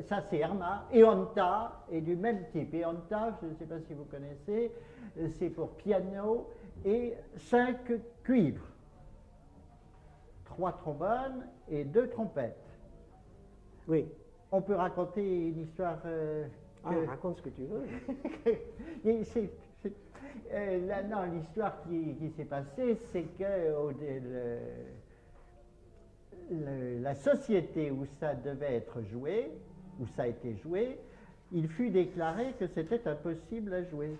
[SPEAKER 2] Ça, c'est Herma. Eonta est du même type. Eonta, je ne sais pas si vous connaissez, c'est pour piano et 5 cuivres. 3 trombones et 2 trompettes.
[SPEAKER 1] Oui.
[SPEAKER 2] On peut raconter une histoire...
[SPEAKER 1] raconte ce que tu veux.
[SPEAKER 2] Non, l'histoire qui s'est passée, c'est que la société où ça devait être joué, où ça a été joué, il fut déclaré que c'était impossible à jouer.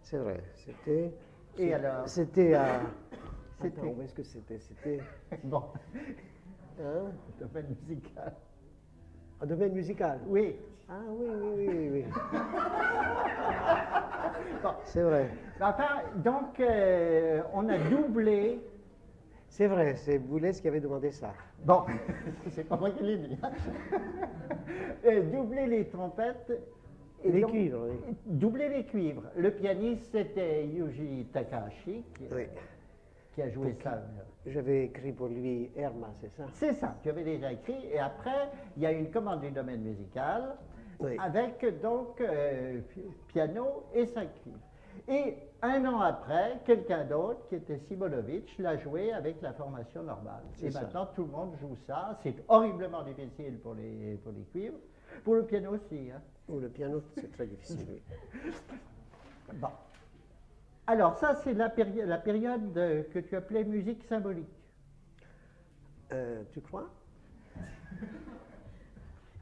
[SPEAKER 1] C'est vrai, c'était...
[SPEAKER 2] Et alors?
[SPEAKER 1] C'était à... Attends, où est-ce que c'était? C'était...
[SPEAKER 2] Bon.
[SPEAKER 1] Hein?
[SPEAKER 2] Domaine musical.
[SPEAKER 1] Un domaine musical?
[SPEAKER 2] Oui.
[SPEAKER 1] Ah oui.
[SPEAKER 2] Bon.
[SPEAKER 1] C'est vrai.
[SPEAKER 2] Enfin, donc, on a doublé.
[SPEAKER 1] C'est vrai, c'est Boulez qui avait demandé ça.
[SPEAKER 2] Bon, c'est pas moi qui l'ai dit. Doubler les trompettes.
[SPEAKER 1] Et les cuivres, oui.
[SPEAKER 2] Doubler les cuivres. Le pianiste, c'était Yuji Takahashi, qui a joué ça.
[SPEAKER 1] J'avais écrit pour lui Herma, c'est ça?
[SPEAKER 2] C'est ça, tu avais déjà écrit. Et après, il y a une commande du domaine musical
[SPEAKER 1] Oui.
[SPEAKER 2] avec donc piano et 5 cuivres. Et un an après, quelqu'un d'autre, qui était Simonovic, l'a joué avec la formation normale. Et
[SPEAKER 1] ça.
[SPEAKER 2] maintenant, tout le monde joue ça. C'est horriblement difficile pour les cuivres. Pour le piano aussi. Hein.
[SPEAKER 1] Pour le piano, c'est très difficile. Oui.
[SPEAKER 2] Bon. Alors, ça, c'est la période que tu appelais musique symbolique.
[SPEAKER 1] Tu crois?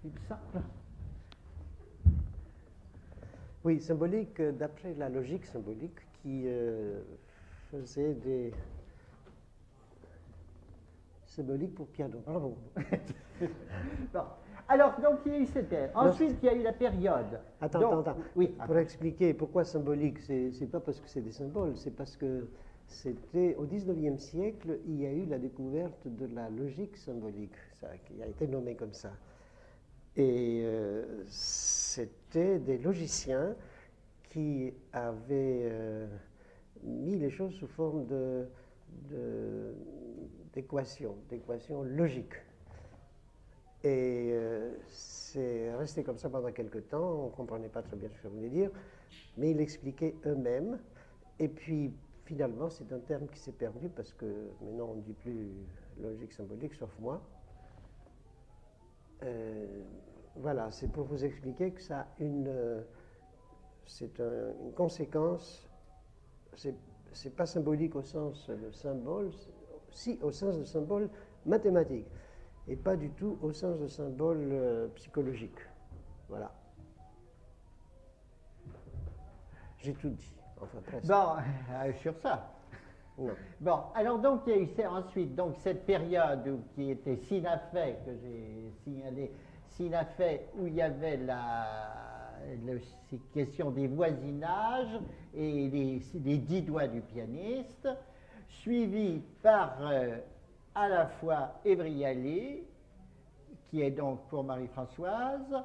[SPEAKER 2] Il me semble.
[SPEAKER 1] Oui, symbolique, d'après la logique symbolique qui faisait des symboliques pour piano. Bravo.
[SPEAKER 2] Bon. Alors, donc, il y a eu cette ère. Ensuite, il y a eu la période.
[SPEAKER 1] Attends.
[SPEAKER 2] Oui,
[SPEAKER 1] pour expliquer pourquoi symbolique, c'est pas parce que c'est des symboles, c'est parce que c'était au 19e siècle, il y a eu la découverte de la logique symbolique, ça, qui a été nommée comme ça. Et c'était des logiciens qui avaient mis les choses sous forme d'équations logiques. Et c'est resté comme ça pendant quelque temps, on ne comprenait pas très bien ce que ça voulait dire, mais ils l'expliquaient eux-mêmes. Et puis finalement, c'est un terme qui s'est perdu parce que maintenant on ne dit plus logique symbolique, sauf moi. Voilà, c'est pour vous expliquer que ça a une conséquence. C'est pas symbolique au sens de symbole, si au sens de symbole mathématique, et pas du tout au sens de symbole psychologique. Voilà. J'ai tout dit, enfin presque.
[SPEAKER 2] Bon, sur ça.
[SPEAKER 1] Non.
[SPEAKER 2] Bon, alors donc il y a eu ensuite donc cette période qui était Sinafet, que j'ai signalé, Sinafet, où il y avait ces questions des voisinages et les 10 doigts du pianiste, suivi par à la fois Evriali, qui est donc pour Marie-Françoise,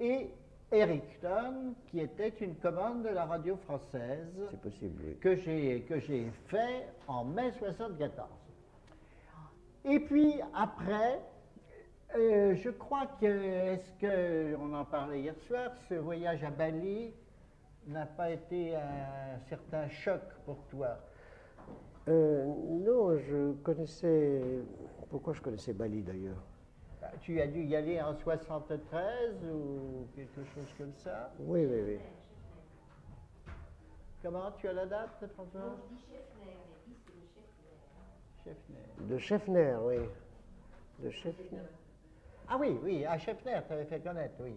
[SPEAKER 2] et Erickton, qui était une commande de la radio française.
[SPEAKER 1] C'est possible, oui.
[SPEAKER 2] Que j'ai fait en mai 74. Et puis après, je crois que, est-ce qu'on en parlait hier soir, ce voyage à Bali n'a pas été un certain choc pour toi?
[SPEAKER 1] Non, je connaissais. Pourquoi je connaissais Bali d'ailleurs?
[SPEAKER 2] Tu as dû y aller en 73 ou quelque chose comme ça?
[SPEAKER 1] Oui.
[SPEAKER 2] Comment tu as la date, François?
[SPEAKER 4] Non, je dis Scheffner, mais qui c'est le Scheffner?
[SPEAKER 2] Scheffner.
[SPEAKER 1] De Scheffner, oui. De Scheffner.
[SPEAKER 2] Ah oui, à Scheffner, tu avais fait connaître, oui.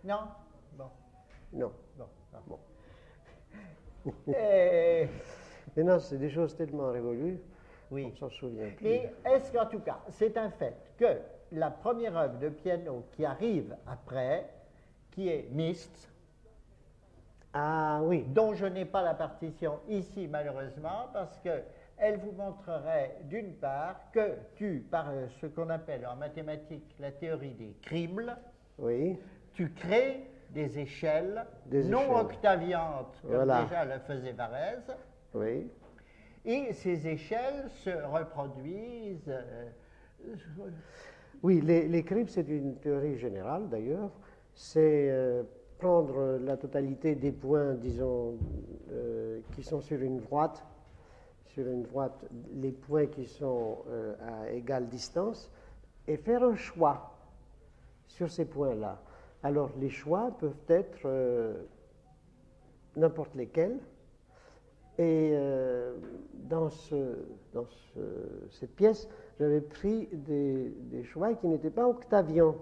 [SPEAKER 2] Non? Bon.
[SPEAKER 1] Non.
[SPEAKER 2] Bon.
[SPEAKER 1] Bon.
[SPEAKER 2] Et,
[SPEAKER 1] Mais non, c'est des choses tellement révolues,
[SPEAKER 2] oui.
[SPEAKER 1] on s'en souvient plus.
[SPEAKER 2] Et est-ce qu'en tout cas, c'est un fait que la première œuvre de piano qui arrive après, qui est Mist,
[SPEAKER 1] Ah oui,
[SPEAKER 2] dont je n'ai pas la partition ici malheureusement, parce que elle vous montrerait d'une part que par ce qu'on appelle en mathématiques la théorie des cribles,
[SPEAKER 1] oui,
[SPEAKER 2] tu crées des échelles
[SPEAKER 1] Des
[SPEAKER 2] non
[SPEAKER 1] échelles.
[SPEAKER 2] octaviantes, comme
[SPEAKER 1] Voilà.
[SPEAKER 2] déjà le faisait Varèse,
[SPEAKER 1] oui.
[SPEAKER 2] et ces échelles se reproduisent.
[SPEAKER 1] Oui, les cribles, c'est une théorie générale d'ailleurs. C'est prendre la totalité des points, disons, qui sont sur une droite, les points qui sont à égale distance, et faire un choix sur ces points-là. Alors, les choix peuvent être n'importe lesquels. Et dans cette pièce, j'avais pris des choix qui n'étaient pas octaviants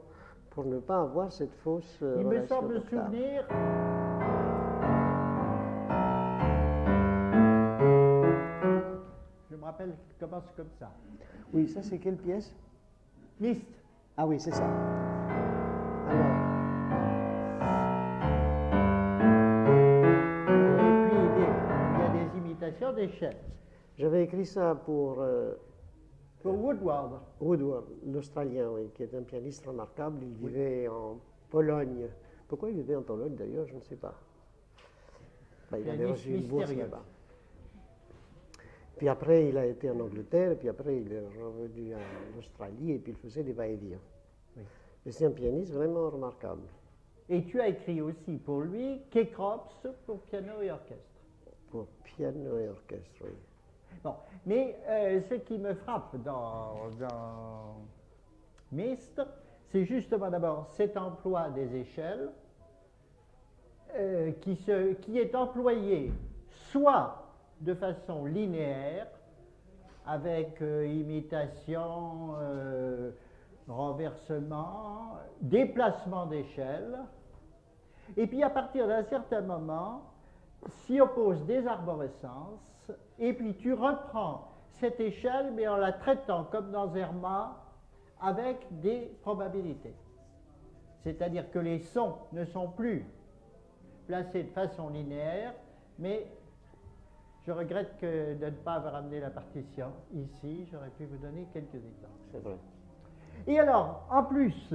[SPEAKER 1] pour ne pas avoir cette fausse
[SPEAKER 2] Il me
[SPEAKER 1] relation
[SPEAKER 2] semble
[SPEAKER 1] d'octave.
[SPEAKER 2] souvenir. Je me rappelle qu'il commence comme ça.
[SPEAKER 1] Oui, ça c'est quelle pièce?
[SPEAKER 2] Mist.
[SPEAKER 1] Ah oui, c'est ça. Alors,
[SPEAKER 2] Et puis il y a des imitations d'échelles.
[SPEAKER 1] j'avais écrit ça pour
[SPEAKER 2] Pour Woodward.
[SPEAKER 1] Woodward, l'Australien, oui, qui est un pianiste remarquable. Il vivait en Pologne. Pourquoi il vivait en Pologne d'ailleurs, je ne sais pas. Ben, il avait
[SPEAKER 2] Pianiste
[SPEAKER 1] reçu une bourse
[SPEAKER 2] mystérieux.
[SPEAKER 1] là-bas. Puis après, il a été en Angleterre, et puis après, il est revenu en Australie, et puis il faisait des va-et-vient.
[SPEAKER 2] Oui.
[SPEAKER 1] Mais c'est un pianiste vraiment remarquable.
[SPEAKER 2] Et tu as écrit aussi pour lui Kekrops pour piano et orchestre.
[SPEAKER 1] Pour piano et orchestre, oui.
[SPEAKER 2] Bon, mais ce qui me frappe dans Mist, c'est justement d'abord cet emploi des échelles qui est employé soit de façon linéaire, avec imitation, renversement, déplacement d'échelle, et puis à partir d'un certain moment, s'y opposent des arborescences, et puis tu reprends cette échelle, mais en la traitant comme dans Zerma, avec des probabilités. C'est-à-dire que les sons ne sont plus placés de façon linéaire, mais je regrette de ne pas avoir amené la partition ici, j'aurais pu vous donner quelques exemples.
[SPEAKER 1] C'est vrai.
[SPEAKER 2] Et alors, en plus,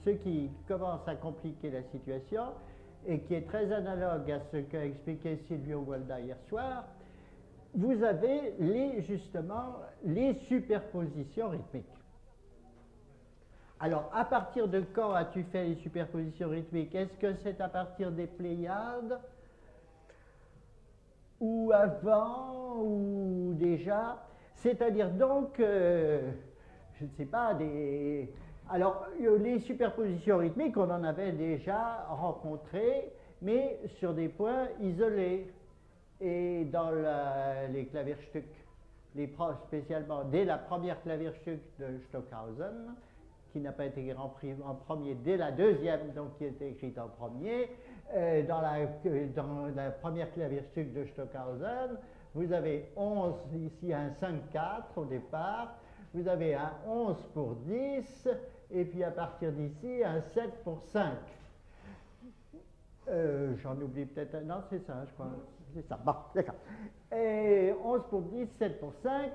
[SPEAKER 2] ce qui commence à compliquer la situation, et qui est très analogue à ce qu'a expliqué Silvio Gualda hier soir, vous avez justement les superpositions rythmiques. Alors, à partir de quand as-tu fait les superpositions rythmiques? Est-ce que c'est à partir des Pléiades? Ou avant? Ou déjà? C'est-à-dire donc, je ne sais pas, Alors, les superpositions rythmiques, on en avait déjà rencontré, mais sur des points isolés. Et dans les Klavierstücks, spécialement dès la première Klavierstück de Stockhausen, qui n'a pas été écrite en premier, dès la deuxième, donc qui a été écrite en premier, dans la première Klavierstück de Stockhausen, vous avez 11, ici un 5-4 au départ, vous avez un 11 pour 10, et puis à partir d'ici, un 7 pour 5. J'en oublie peut-être un. Non, c'est ça, je crois. C'est ça. Bon, d'accord. 11 pour 10, 7 pour 5.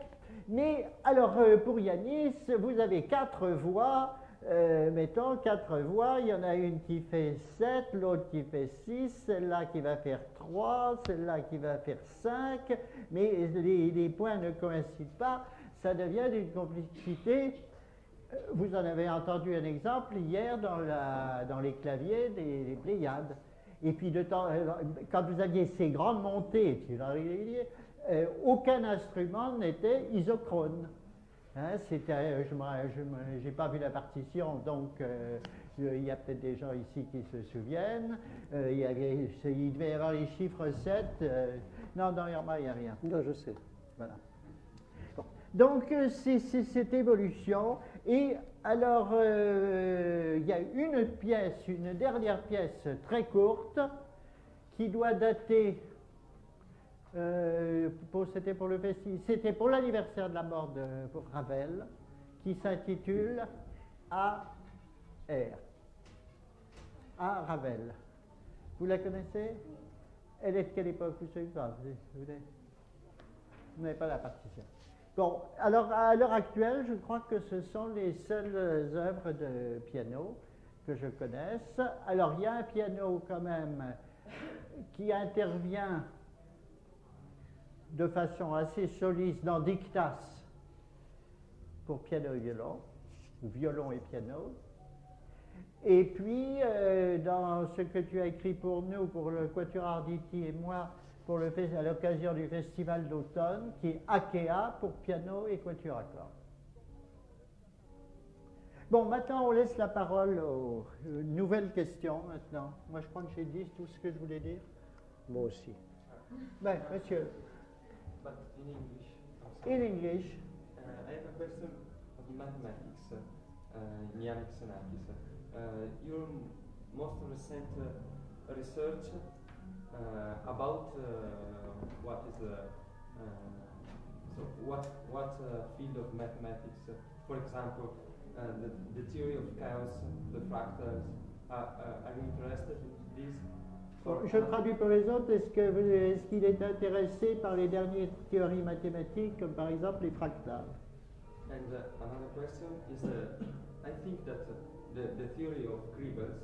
[SPEAKER 2] Mais alors, pour Yanis, vous avez 4 voix. Mettons 4 voix. Il y en a une qui fait 7, l'autre qui fait 6, celle-là qui va faire 3, celle-là qui va faire 5. Mais les points ne coïncident pas. Ça devient d'une complexité. Vous en avez entendu un exemple hier dans les claviers des Pléiades. Et puis, quand vous aviez ces grandes montées, aucun instrument n'était isochrone. Hein, je n'ai pas vu la partition, donc il y a peut-être des gens ici qui se souviennent. Il devait y avoir les chiffres 7. Non, dans Irma, il n'y a rien.
[SPEAKER 1] Non, je sais.
[SPEAKER 2] Voilà. Bon. Donc, c'est cette évolution. Et alors, il y a une dernière pièce très courte qui doit dater, c'était pour le festival, c'était pour l'anniversaire de la mort de Ravel, qui s'intitule A.R. A. Ravel. Vous la connaissez? Elle est de quelle époque? Vous savez pas? Vous n'avez pas la partition. Bon, alors à l'heure actuelle, je crois que ce sont les seules œuvres de piano que je connaisse. Alors il y a un piano quand même qui intervient de façon assez soliste dans Dictas pour piano et violon, ou violon et piano. Et puis, dans ce que tu as écrit pour nous, pour le Quatuor Arditi et moi, à l'occasion du festival d'automne, qui est Akea pour piano et quatuor à cordes. Bon, maintenant on laisse la parole aux nouvelles questions maintenant. Moi je crois que j'ai dit tout ce que je voulais dire.
[SPEAKER 1] Moi aussi.
[SPEAKER 2] Ben, monsieur.
[SPEAKER 6] But in English.
[SPEAKER 2] In English.
[SPEAKER 6] I have a question of mathematics, Yannick Xenakis. Your most recent research about what is what field of mathematics, for example, the theory of chaos, the fractals. Are you interested in this?
[SPEAKER 2] Je traduis pour les autres. Est-ce qu'il est intéressé par les dernières théories mathématiques, comme par exemple les fractales?
[SPEAKER 6] And another question is, I think that the theory of cribs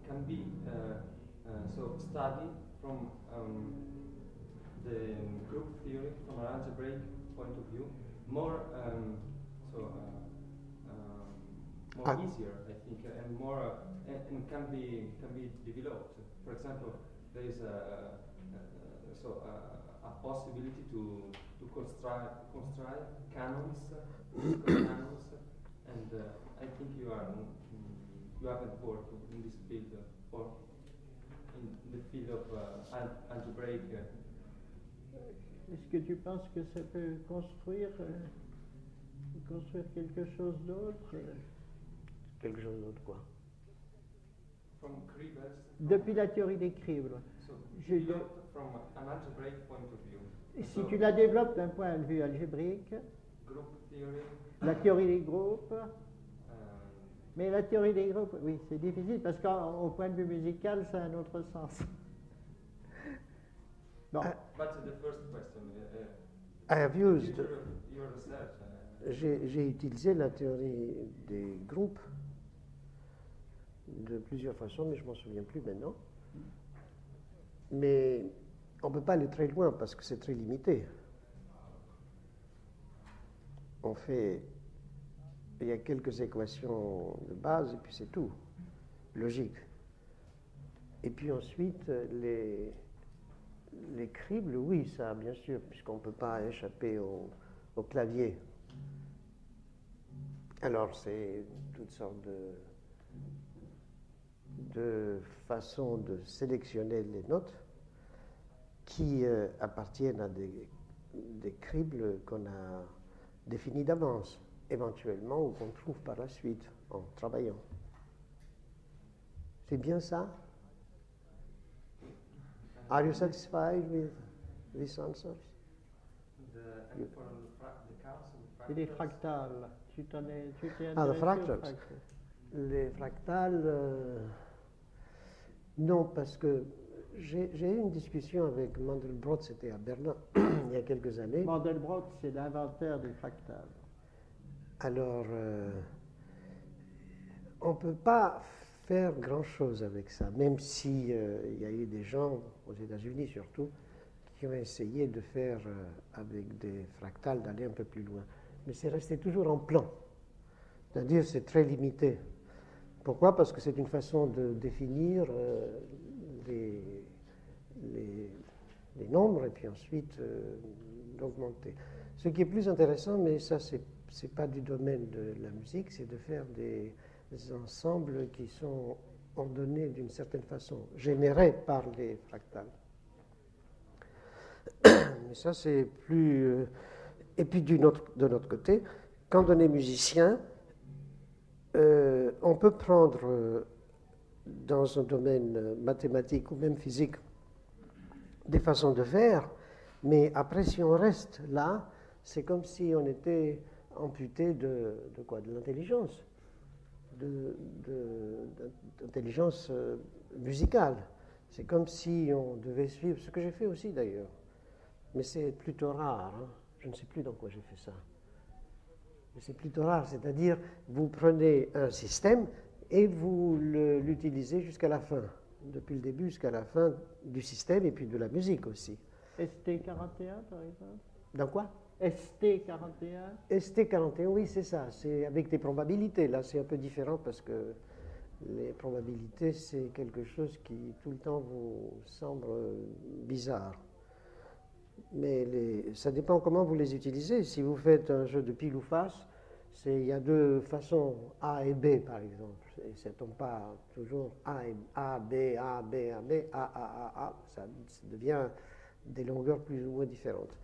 [SPEAKER 6] can be so studied from the group theory, from an algebraic point of view, more more easier, I think, and more and can be developed. For example, there is a possibility to construct canons, musical canons, and I think you haven't worked in this field or in the field of algebraic.
[SPEAKER 2] Est-ce que tu penses que ça peut construire quelque chose d'autre?
[SPEAKER 1] Quelque chose d'autre, quoi.
[SPEAKER 6] From Kribes.
[SPEAKER 2] Depuis la théorie des cribles.
[SPEAKER 6] So,
[SPEAKER 2] Je-
[SPEAKER 6] from an algebraic point of view.
[SPEAKER 2] Si tu la développes d'un point de vue algébrique,
[SPEAKER 6] Group theory.
[SPEAKER 2] la théorie des groupes, mais la théorie des groupes, oui, c'est difficile parce qu'au point de vue musical, ça a un autre sens. Bon.
[SPEAKER 6] But the first question.
[SPEAKER 1] I have used.
[SPEAKER 6] Future of your research.
[SPEAKER 1] J'ai utilisé la théorie des groupes de plusieurs façons, mais je ne m'en souviens plus maintenant. Mais on ne peut pas aller très loin parce que c'est très limité. Il y a quelques équations de base et puis c'est tout, logique. Et puis ensuite, les cribles, oui, ça, bien sûr, puisqu'on ne peut pas échapper au clavier. Alors, c'est toutes sortes de façons de sélectionner les notes qui appartiennent à des cribles qu'on a définis d'avance, éventuellement, ou qu'on trouve par la suite en travaillant. C'est bien ça? Are you satisfied with these answers?
[SPEAKER 6] And for the chaos and
[SPEAKER 2] Et les fractales, tu t'es
[SPEAKER 1] Les
[SPEAKER 2] intéressé aux
[SPEAKER 1] fractals. Les fractales, non, parce que j'ai eu une discussion avec Mandelbrot, c'était à Berlin, il y a quelques années.
[SPEAKER 2] Mandelbrot, c'est l'inventeur du fractal.
[SPEAKER 1] Alors, on ne peut pas faire grand-chose avec ça, même si il y a eu des gens, aux États-Unis surtout, qui ont essayé de faire avec des fractales, d'aller un peu plus loin. Mais c'est resté toujours en plan. C'est-à-dire c'est très limité. Pourquoi? Parce que c'est une façon de définir les nombres et puis ensuite d'augmenter. Ce qui est plus intéressant, mais ça c'est pas du domaine de la musique, c'est de faire des ensembles qui sont ordonnés d'une certaine façon, générés par les fractales. Mais ça c'est plus... Et puis de notre côté, quand on est musicien, on peut prendre dans un domaine mathématique ou même physique des façons de faire, mais après si on reste là, c'est comme si on était amputé de quoi? De l'intelligence, d'intelligence musicale. C'est comme si on devait suivre, ce que j'ai fait aussi d'ailleurs, mais c'est plutôt rare, hein. Je ne sais plus dans quoi j'ai fait ça. Mais c'est plutôt rare, c'est-à-dire vous prenez un système et vous l'utilisez jusqu'à la fin, depuis le début jusqu'à la fin du système et puis de la musique aussi.
[SPEAKER 2] ST41 par exemple?
[SPEAKER 1] Dans quoi?
[SPEAKER 2] ST41?
[SPEAKER 1] ST41, oui, c'est ça, c'est avec des probabilités. Là, c'est un peu différent parce que les probabilités, c'est quelque chose qui tout le temps vous semble bizarre. Mais ça dépend comment vous les utilisez. Si vous faites un jeu de pile ou face, il y a deux façons, A et B par exemple. Et ça ne tombe pas toujours A, B, A, B, A, B, A. Ça devient des longueurs plus ou moins différentes.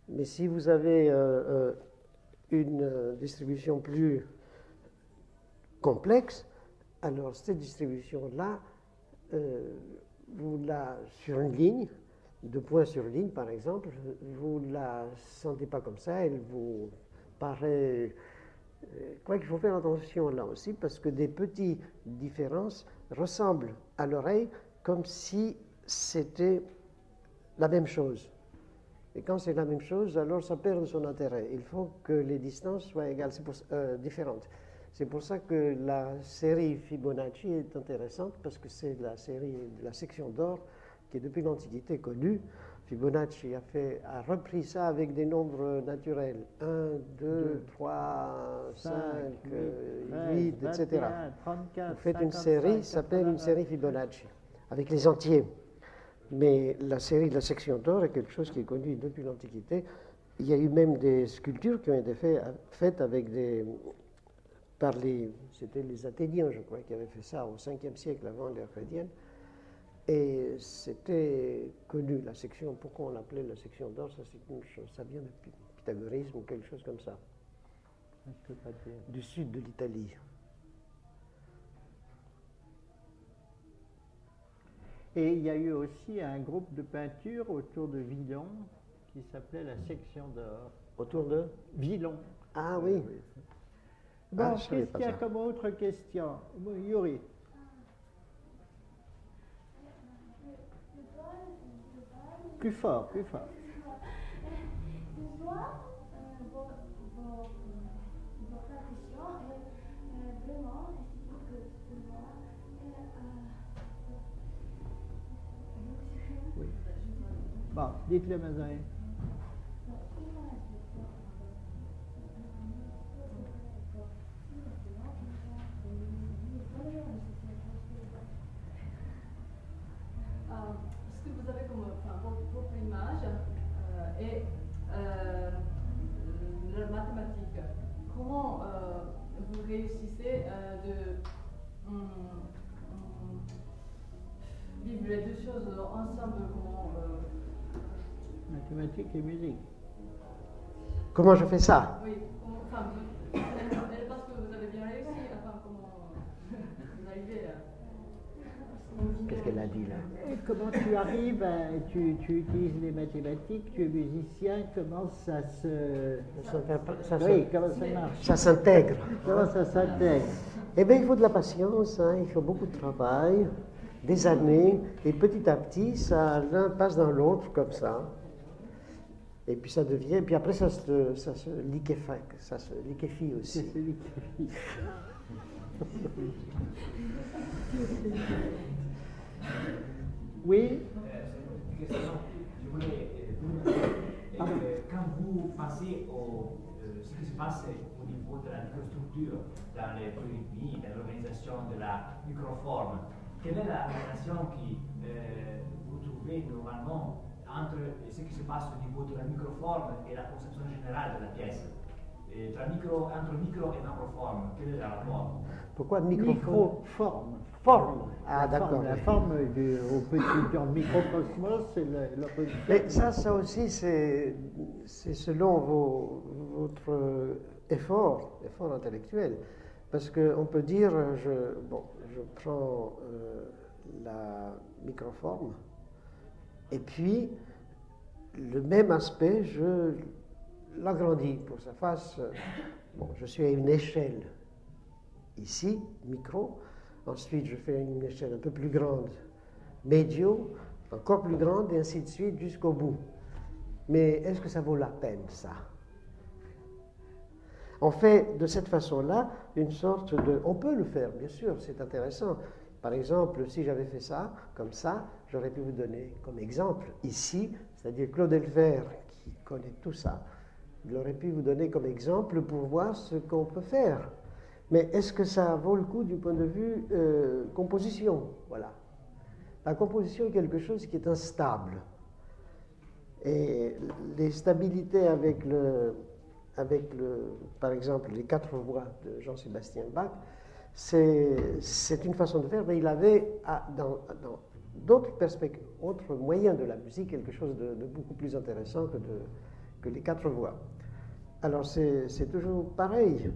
[SPEAKER 1] Mais si vous avez une distribution plus complexe, alors cette distribution-là, sur une ligne, 2 points sur ligne par exemple, vous ne la sentez pas comme ça, elle vous paraît... Quoi qu'il faut faire attention là aussi, parce que des petites différences ressemblent à l'oreille comme si c'était la même chose. Et quand c'est la même chose, alors ça perd son intérêt. Il faut que les distances soient égales, différentes. C'est pour ça que la série Fibonacci est intéressante, parce que c'est la série de la section d'or qui est depuis l'Antiquité connue, Fibonacci a repris ça avec des nombres naturels. 1, 2, 3, 5, 8, etc.
[SPEAKER 2] 21, 34,
[SPEAKER 1] Vous faites une
[SPEAKER 2] 55,
[SPEAKER 1] série, ça s'appelle une série Fibonacci, avec les entiers. Mais la série de la section d'or est quelque chose qui est connu depuis l'Antiquité. Il y a eu même des sculptures qui ont été faites avec c'était les Athéniens, je crois, qui avaient fait ça au 5e siècle avant l'ère chrétienne. Et c'était connu, la section, pourquoi on l'appelait la section d'or, ça c'est une chose, ça vient du pythagorisme ou quelque chose comme ça, du sud de l'Italie.
[SPEAKER 2] Et il y a eu aussi un groupe de peinture autour de Villon qui s'appelait la section d'or.
[SPEAKER 1] Autour de
[SPEAKER 2] Villon.
[SPEAKER 1] Ah oui.
[SPEAKER 2] Bon,
[SPEAKER 1] Je savais
[SPEAKER 2] qu'est-ce
[SPEAKER 1] pas
[SPEAKER 2] qu'il y a
[SPEAKER 1] ça.
[SPEAKER 2] comme autre question? Yuri. Plus fort, plus fort.
[SPEAKER 7] Ce soir, votre question est vraiment esthétique pour moi.
[SPEAKER 2] Oui. Bon, dites-le, Mazarin.
[SPEAKER 8] Ce que vous avez comme votre image est la mathématique. Comment vous réussissez de vivre les deux choses ensemble?
[SPEAKER 2] Mathématiques et musique.
[SPEAKER 1] Comment je fais ça?
[SPEAKER 8] Oui, parce que vous avez bien réussi. Enfin, comment vous arrivez à...
[SPEAKER 1] Qu'est-ce qu'elle a dit là?
[SPEAKER 2] Et comment tu arrives tu utilises les mathématiques, tu es musicien, comment ça se... Oui, comment ça marche?
[SPEAKER 1] Ça s'intègre.
[SPEAKER 2] Comment ça s'intègre?
[SPEAKER 1] Eh bien, il faut de la patience, hein, il faut beaucoup de travail, des années, et petit à petit, l'un passe dans l'autre comme ça. Et puis ça devient, puis après ça se liquéfie aussi.
[SPEAKER 2] C'est celui qui... Oui.
[SPEAKER 9] Question, je voulais quand vous pensez ce qui se passe au niveau de la microstructure dans les polyrythmies, dans l'organisation de la microforme, quelle est la relation que vous trouvez normalement entre ce qui se passe au niveau de la microforme et la conception générale de la pièce? Entre micro et macroforme, quel est le rapport?
[SPEAKER 1] Pourquoi microforme?
[SPEAKER 2] Forme.
[SPEAKER 1] Ah, d'accord.
[SPEAKER 2] La forme au petit dans le microcosmos, c'est l'opposition.
[SPEAKER 1] Mais ça aussi, c'est selon votre effort intellectuel. Parce qu'on peut dire, je prends la microforme, et puis le même aspect, je l'agrandis pour que ça fasse. Je suis à une échelle ici, micro. Ensuite, je fais une échelle un peu plus grande, médio, encore plus grande, et ainsi de suite jusqu'au bout. Mais est-ce que ça vaut la peine, ça? On fait de cette façon-là une sorte de... On peut le faire, bien sûr, c'est intéressant. Par exemple, si j'avais fait ça, comme ça, j'aurais pu vous donner comme exemple ici, c'est-à-dire Claude Elfer, qui connaît tout ça, il aurait pu vous donner comme exemple pour voir ce qu'on peut faire. Mais est-ce que ça vaut le coup du point de vue composition? Voilà. La composition est quelque chose qui est instable. Et les stabilités avec par exemple, les 4 voix de Jean-Sébastien Bach, c'est une façon de faire, mais il avait dans d'autres perspectives, autres moyens de la musique, quelque chose de beaucoup plus intéressant que les 4 voix. Alors c'est toujours pareil.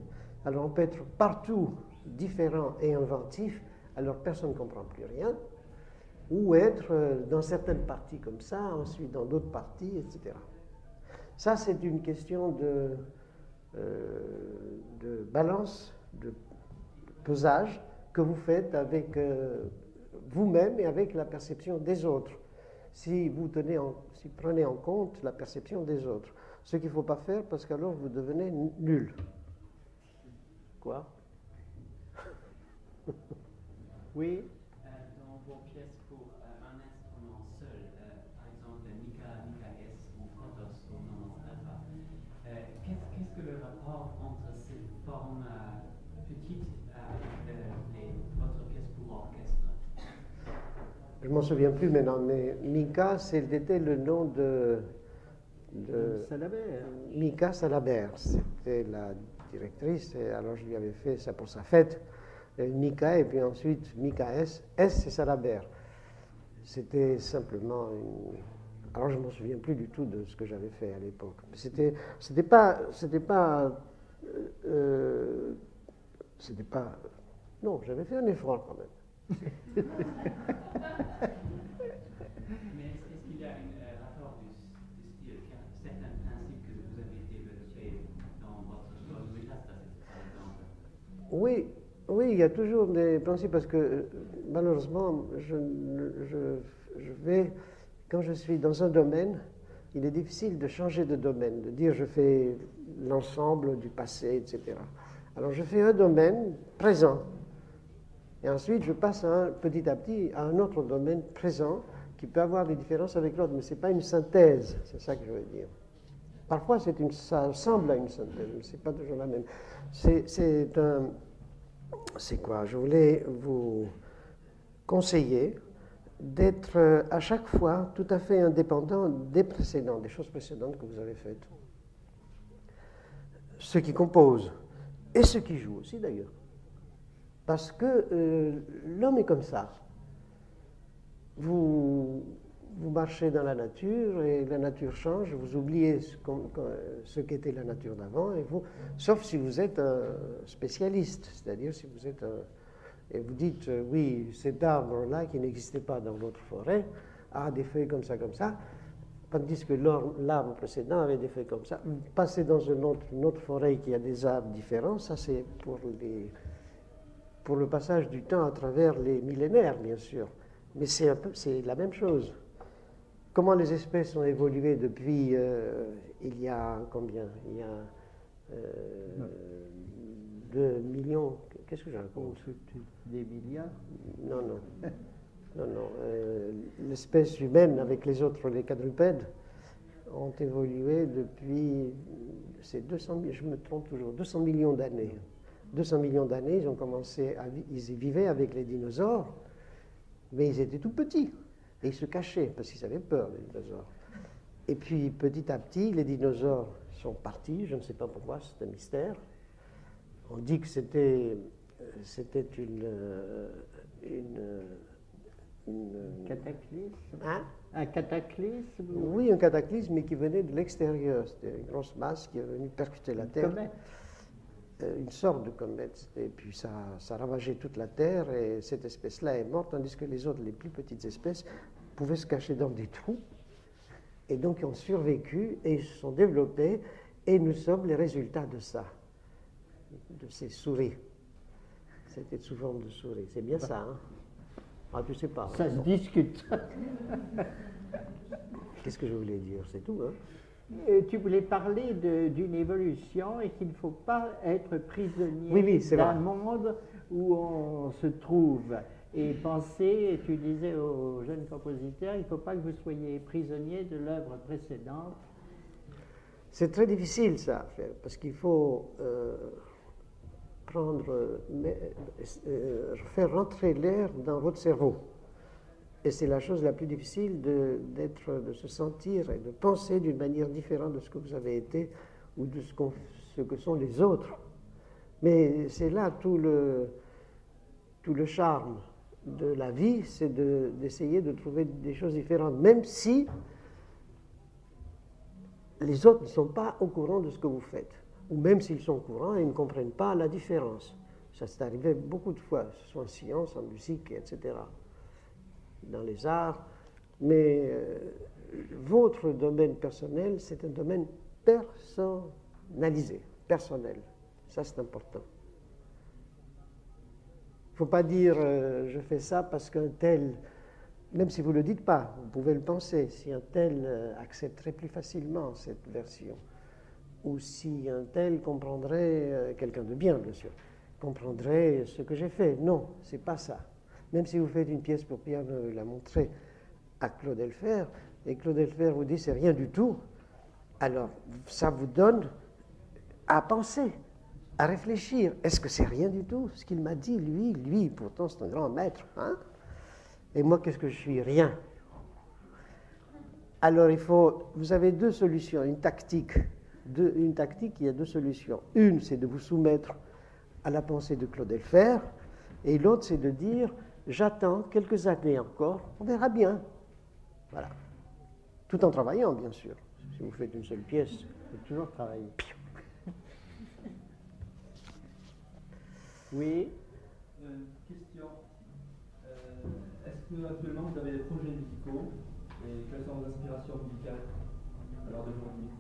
[SPEAKER 1] Alors on peut être partout différent et inventif, alors personne ne comprend plus rien, ou être dans certaines parties comme ça, ensuite dans d'autres parties, etc. Ça, c'est une question de balance, de pesage que vous faites avec vous-même et avec la perception des autres. Si vous prenez en compte la perception des autres. Ce qu'il ne faut pas faire, parce qu'alors vous devenez nul. Quoi?
[SPEAKER 2] Oui.
[SPEAKER 10] Dans vos pièces pour un instrument seul, par exemple Nika MKS ou Protos ou non alpha. Qu'est-ce que le rapport entre ces formes petites avec votre pièce pour orchestre?
[SPEAKER 1] Je ne m'en souviens plus maintenant, mais Mika, c'était le nom de
[SPEAKER 2] Salabert.
[SPEAKER 1] Mika Salabert. C'était la directrice, et alors je lui avais fait ça pour sa fête. Mika, et puis ensuite Mika S. S, c'est Salabert. C'était simplement une... Alors je ne m'en souviens plus du tout de ce que j'avais fait à l'époque. C'était pas... Non, j'avais fait un effort quand même.
[SPEAKER 10] Mais est-ce qu'il y a un rapport du style, certains principes que vous avez développés dans votre chose métastatique, par exemple?
[SPEAKER 1] Oui, il y a toujours des principes parce que malheureusement, quand je suis dans un domaine, il est difficile de changer de domaine, de dire je fais l'ensemble du passé, etc. Alors je fais un domaine présent. Et ensuite, je passe petit à petit à un autre domaine présent qui peut avoir des différences avec l'autre, mais ce n'est pas une synthèse, c'est ça que je veux dire. Parfois, ça ressemble à une synthèse, mais ce n'est pas toujours la même. C'est quoi? Je voulais vous conseiller d'être à chaque fois tout à fait indépendant des choses précédentes que vous avez faites. Ceux qui composent et ceux qui jouent aussi d'ailleurs. Parce que l'homme est comme ça. Vous marchez dans la nature et la nature change, vous oubliez ce qu'était la nature d'avant, sauf si vous êtes un spécialiste, c'est-à-dire si vous êtes et vous dites, oui, cet arbre-là qui n'existait pas dans l'autre forêt a des feuilles comme ça, tandis que l'arbre précédent avait des feuilles comme ça. Vous passez dans une autre forêt qui a des arbres différents, ça c'est pour le passage du temps à travers les millénaires, bien sûr. Mais c'est la même chose. Comment les espèces ont évolué depuis, il y a combien? Il y a 2 millions, qu'est-ce que je raconte?
[SPEAKER 2] Des milliards?
[SPEAKER 1] Non. L'espèce humaine avec les autres, les quadrupèdes, ont évolué depuis, c'est 200, je me trompe toujours, 200 millions d'années. 200 millions d'années, ils vivaient avec les dinosaures, mais ils étaient tout petits. Et ils se cachaient parce qu'ils avaient peur, les dinosaures. Et puis, petit à petit, les dinosaures sont partis, je ne sais pas pourquoi, c'est un mystère. On dit que c'était une
[SPEAKER 2] cataclysme.
[SPEAKER 1] Hein?
[SPEAKER 2] Un cataclysme?
[SPEAKER 1] Oui, un cataclysme, mais qui venait de l'extérieur. C'était une grosse masse qui est venue percuter la Terre.
[SPEAKER 2] Comète.
[SPEAKER 1] Une sorte de comète. Et puis ça ravageait toute la Terre et cette espèce-là est morte, tandis que les autres, les plus petites espèces, pouvaient se cacher dans des trous. Et donc ils ont survécu et ils se sont développés et nous sommes les résultats de ça, de ces souris. C'était sous forme de souris. C'est bien ça, hein? Ah, tu sais pas.
[SPEAKER 2] Ça se discute.
[SPEAKER 1] Qu'est-ce que je voulais dire? C'est tout, hein?
[SPEAKER 2] Tu voulais parler d'une évolution et qu'il ne faut pas être prisonnier d'un monde où on se trouve. Et penser, tu disais aux jeunes compositeurs, il ne faut pas que vous soyez prisonnier de l'œuvre précédente.
[SPEAKER 1] C'est très difficile ça à faire, parce qu'il faut faire rentrer l'air dans votre cerveau. Et c'est la chose la plus difficile de se sentir et de penser d'une manière différente de ce que vous avez été ou de ce que sont les autres. Mais c'est là tout le charme de la vie, c'est d'essayer de trouver des choses différentes, même si les autres ne sont pas au courant de ce que vous faites, ou même s'ils sont au courant, ils ne comprennent pas la différence. Ça s'est arrivé beaucoup de fois, que ce soit en sciences, en musique, etc., dans les arts, mais votre domaine personnel, c'est un domaine personnalisé, personnel. Ça, c'est important. Il ne faut pas dire je fais ça parce qu'un tel, même si vous ne le dites pas, vous pouvez le penser, si un tel accepterait plus facilement cette version, ou si un tel comprendrait, quelqu'un de bien, bien sûr, comprendrait ce que j'ai fait. Non, ce n'est pas ça. Même si vous faites une pièce pour piano et la montrez à Claude Elfer, et Claude Elfer vous dit c'est rien du tout, alors ça vous donne à penser, à réfléchir. Est-ce que c'est rien du tout ce qu'il m'a dit, lui, pourtant c'est un grand maître, hein? Et moi, qu'est-ce que je suis? Rien. Alors vous avez deux solutions, une tactique, il y a deux solutions. Une, c'est de vous soumettre à la pensée de Claude Elfer, et l'autre, c'est de dire, j'attends quelques années encore, on verra bien. Voilà. Tout en travaillant, bien sûr. Si vous faites une seule pièce,
[SPEAKER 2] Il faut toujours travailler. Oui.
[SPEAKER 11] Question. Est-ce que actuellement vous avez des projets musicaux et quelles sont vos inspirations musicales à l'heure d'aujourd'hui?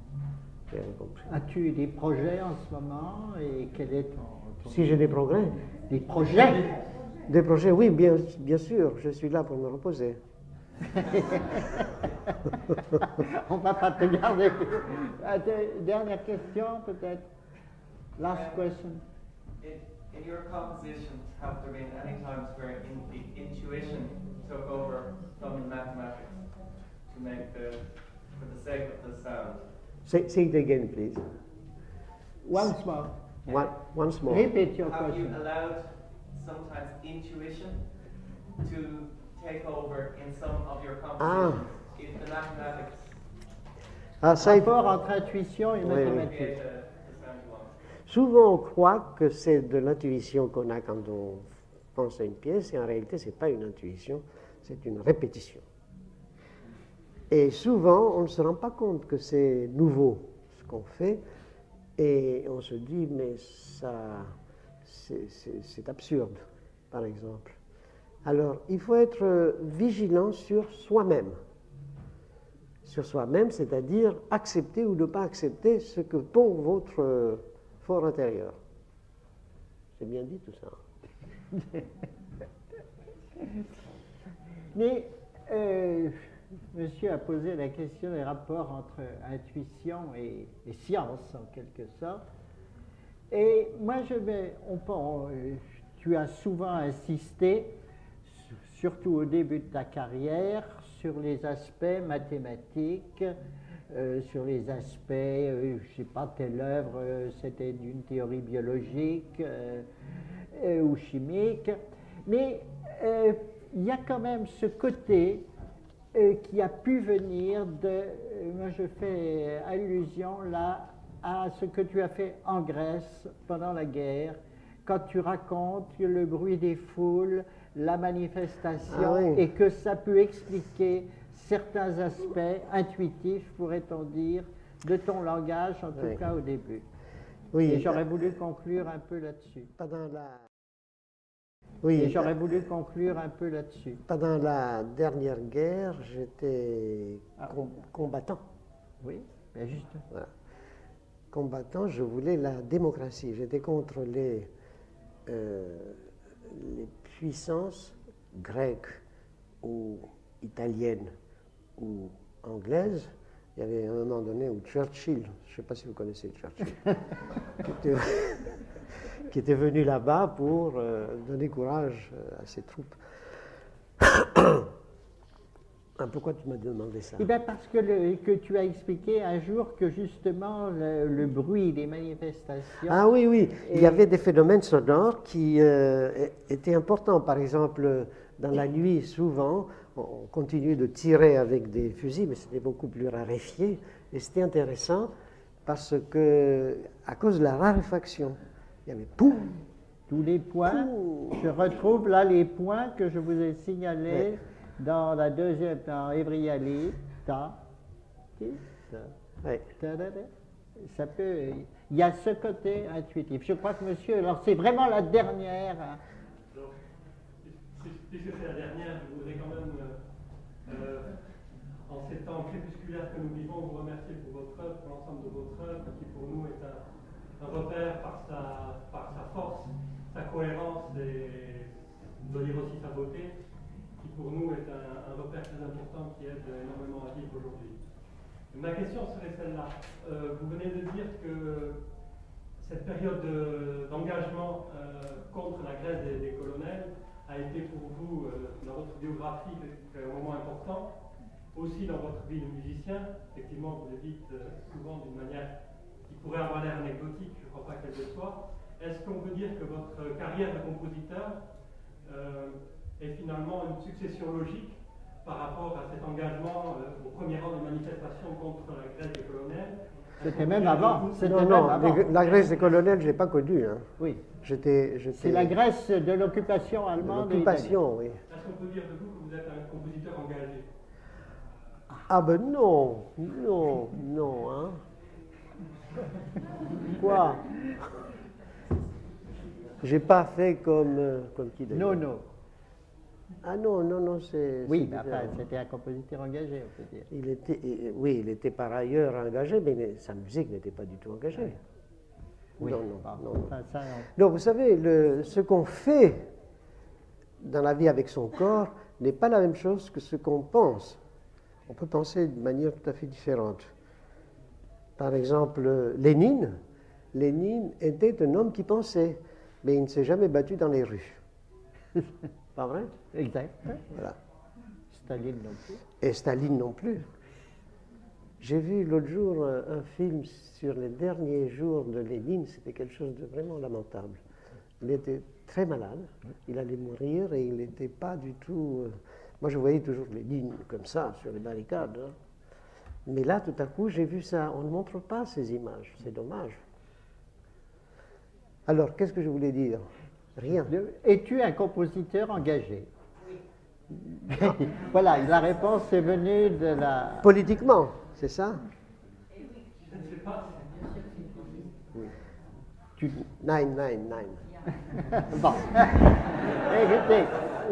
[SPEAKER 2] As-tu des projets en ce moment et quel est ton...
[SPEAKER 1] Si j'ai des progrès.
[SPEAKER 2] Des projets?
[SPEAKER 1] Des projets, oui, bien sûr. Je suis là pour me reposer.
[SPEAKER 2] On ne va pas te garder. Dernière question, peut-être. Last question.
[SPEAKER 6] In your compositions, have there been any times where the intuition took over from the mathematics to make for the sake of the sound?
[SPEAKER 1] Say it again, please.
[SPEAKER 2] Once more.
[SPEAKER 1] Once more.
[SPEAKER 2] Repeat your
[SPEAKER 6] Have
[SPEAKER 2] question.
[SPEAKER 6] you allowed sometimes intuition to take over in some of your compositions? If the mathematics
[SPEAKER 2] Rapport entre intuition et mathématiques.
[SPEAKER 6] create the sound you want.
[SPEAKER 1] Souvent, on croit que c'est de l'intuition qu'on a quand on pense à une pièce, et en réalité, ce n'est pas une intuition, c'est une répétition. Et souvent, on ne se rend pas compte que c'est nouveau ce qu'on fait, et on se dit, mais ça, c'est absurde, par exemple. Alors, il faut être vigilant sur soi-même. Sur soi-même, c'est-à-dire accepter ou ne pas accepter ce que pond votre fort intérieur. C'est bien dit tout ça.
[SPEAKER 2] Mais, monsieur a posé la question des rapports entre intuition et science, en quelque sorte. Et moi, tu as souvent insisté, surtout au début de ta carrière, sur les aspects mathématiques, sur les aspects, je ne sais pas, telle œuvre, c'était d'une théorie biologique ou chimique. Mais il y a quand même ce côté qui a pu venir de... moi, je fais allusion là à ce que tu as fait en Grèce pendant la guerre, quand tu racontes le bruit des foules, la manifestation, et que ça peut expliquer certains aspects intuitifs, pourrait-on dire, de ton langage, en tout cas au début.
[SPEAKER 1] Oui.
[SPEAKER 2] Et j'aurais voulu conclure un peu là-dessus.
[SPEAKER 1] Pendant la...
[SPEAKER 2] Et j'aurais voulu conclure un peu là-dessus.
[SPEAKER 1] Pendant la dernière guerre, j'étais combattant.
[SPEAKER 2] Oui, bien juste.
[SPEAKER 1] Voilà. Combattant, je voulais la démocratie. J'étais contre les puissances grecques ou italiennes ou anglaises. Il y avait un moment donné où Churchill, je ne sais pas si vous connaissez Churchill, qui était venu là-bas pour donner courage à ses troupes. Pourquoi tu m'as demandé ça?
[SPEAKER 2] Eh bien parce que tu as expliqué un jour que justement le bruit des manifestations...
[SPEAKER 1] Ah oui, oui, il y avait des phénomènes sonores qui étaient importants. Par exemple, dans la nuit, souvent, on continuait de tirer avec des fusils, mais c'était beaucoup plus raréfié. Et c'était intéressant parce que, à cause de la raréfaction, il y avait poum.
[SPEAKER 2] Tous les points, je retrouve là les points que je vous ai signalés dans la deuxième, dans Evriali, ça peut, il y a ce côté intuitif. Je crois que monsieur, alors c'est vraiment la dernière.
[SPEAKER 12] Donc, puisque c'est la dernière, je voudrais quand même, en ces temps crépusculaires que nous vivons, vous remercier pour votre œuvre, pour l'ensemble de votre œuvre, qui pour nous est un repère par sa force, sa cohérence et, on doit dire aussi sa beauté, qui pour nous est un repère très important qui aide énormément à vivre aujourd'hui. Ma question serait celle-là. Vous venez de dire que cette période d'engagement contre la Grèce des colonels a été pour vous, dans votre biographie, un moment important. aussi dans votre vie de musicien. Effectivement, vous le dites souvent d'une manière qui pourrait avoir l'air anecdotique, je ne crois pas qu'elle le soit. Est-ce qu'on peut dire que votre carrière de compositeur est finalement une succession logique par rapport à cet engagement au premier rang des manifestations contre la Grèce des colonels?
[SPEAKER 2] C'était même avant.
[SPEAKER 1] La Grèce des colonels, je n'ai pas connu. Hein.
[SPEAKER 2] Oui.
[SPEAKER 1] C'est
[SPEAKER 2] la Grèce de l'occupation allemande.
[SPEAKER 1] De l'occupation, oui.
[SPEAKER 12] Est-ce qu'on peut dire de vous que vous êtes un compositeur engagé?
[SPEAKER 1] Ah ben non, non, hein. Quoi? J'ai pas fait comme qui d'ailleurs?
[SPEAKER 2] Non.
[SPEAKER 1] Ah non, c'est...
[SPEAKER 2] Oui, mais enfin, c'était un compositeur engagé, on peut dire.
[SPEAKER 1] Il était par ailleurs engagé, mais sa musique n'était pas du tout engagée.
[SPEAKER 2] Oui.
[SPEAKER 1] Non.
[SPEAKER 2] Enfin, ça,
[SPEAKER 1] non, vous savez, ce qu'on fait dans la vie avec son corps n'est pas la même chose que ce qu'on pense. On peut penser de manière tout à fait différente. Par exemple, Lénine était un homme qui pensait, mais il ne s'est jamais battu dans les rues. Pas vrai?
[SPEAKER 2] Exact.
[SPEAKER 1] Voilà.
[SPEAKER 2] Staline non plus.
[SPEAKER 1] Et Staline non plus. J'ai vu l'autre jour un film sur les derniers jours de Lénine, c'était quelque chose de vraiment lamentable. Il était très malade, il allait mourir et il n'était pas du tout... Moi je voyais toujours Lénine comme ça, sur les barricades. Hein. Mais là, tout à coup, j'ai vu ça. On ne montre pas ces images, c'est dommage. Alors, qu'est-ce que je voulais dire? Rien.
[SPEAKER 2] Es-tu un compositeur engagé? Voilà, la réponse est venue de la...
[SPEAKER 1] Politiquement, c'est ça?
[SPEAKER 12] Je ne sais pas.
[SPEAKER 1] Oui. Nine.
[SPEAKER 2] Bon. Écoutez,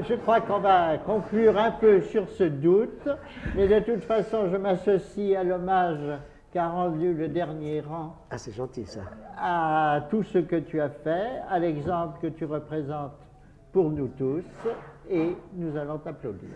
[SPEAKER 2] je crois qu'on va conclure un peu sur ce doute, mais de toute façon, je m'associe à l'hommage qu'a rendu le dernier rang.
[SPEAKER 1] Ah, c'est gentil ça.
[SPEAKER 2] À tout ce que tu as fait, à l'exemple que tu représentes pour nous tous, et nous allons t'applaudir.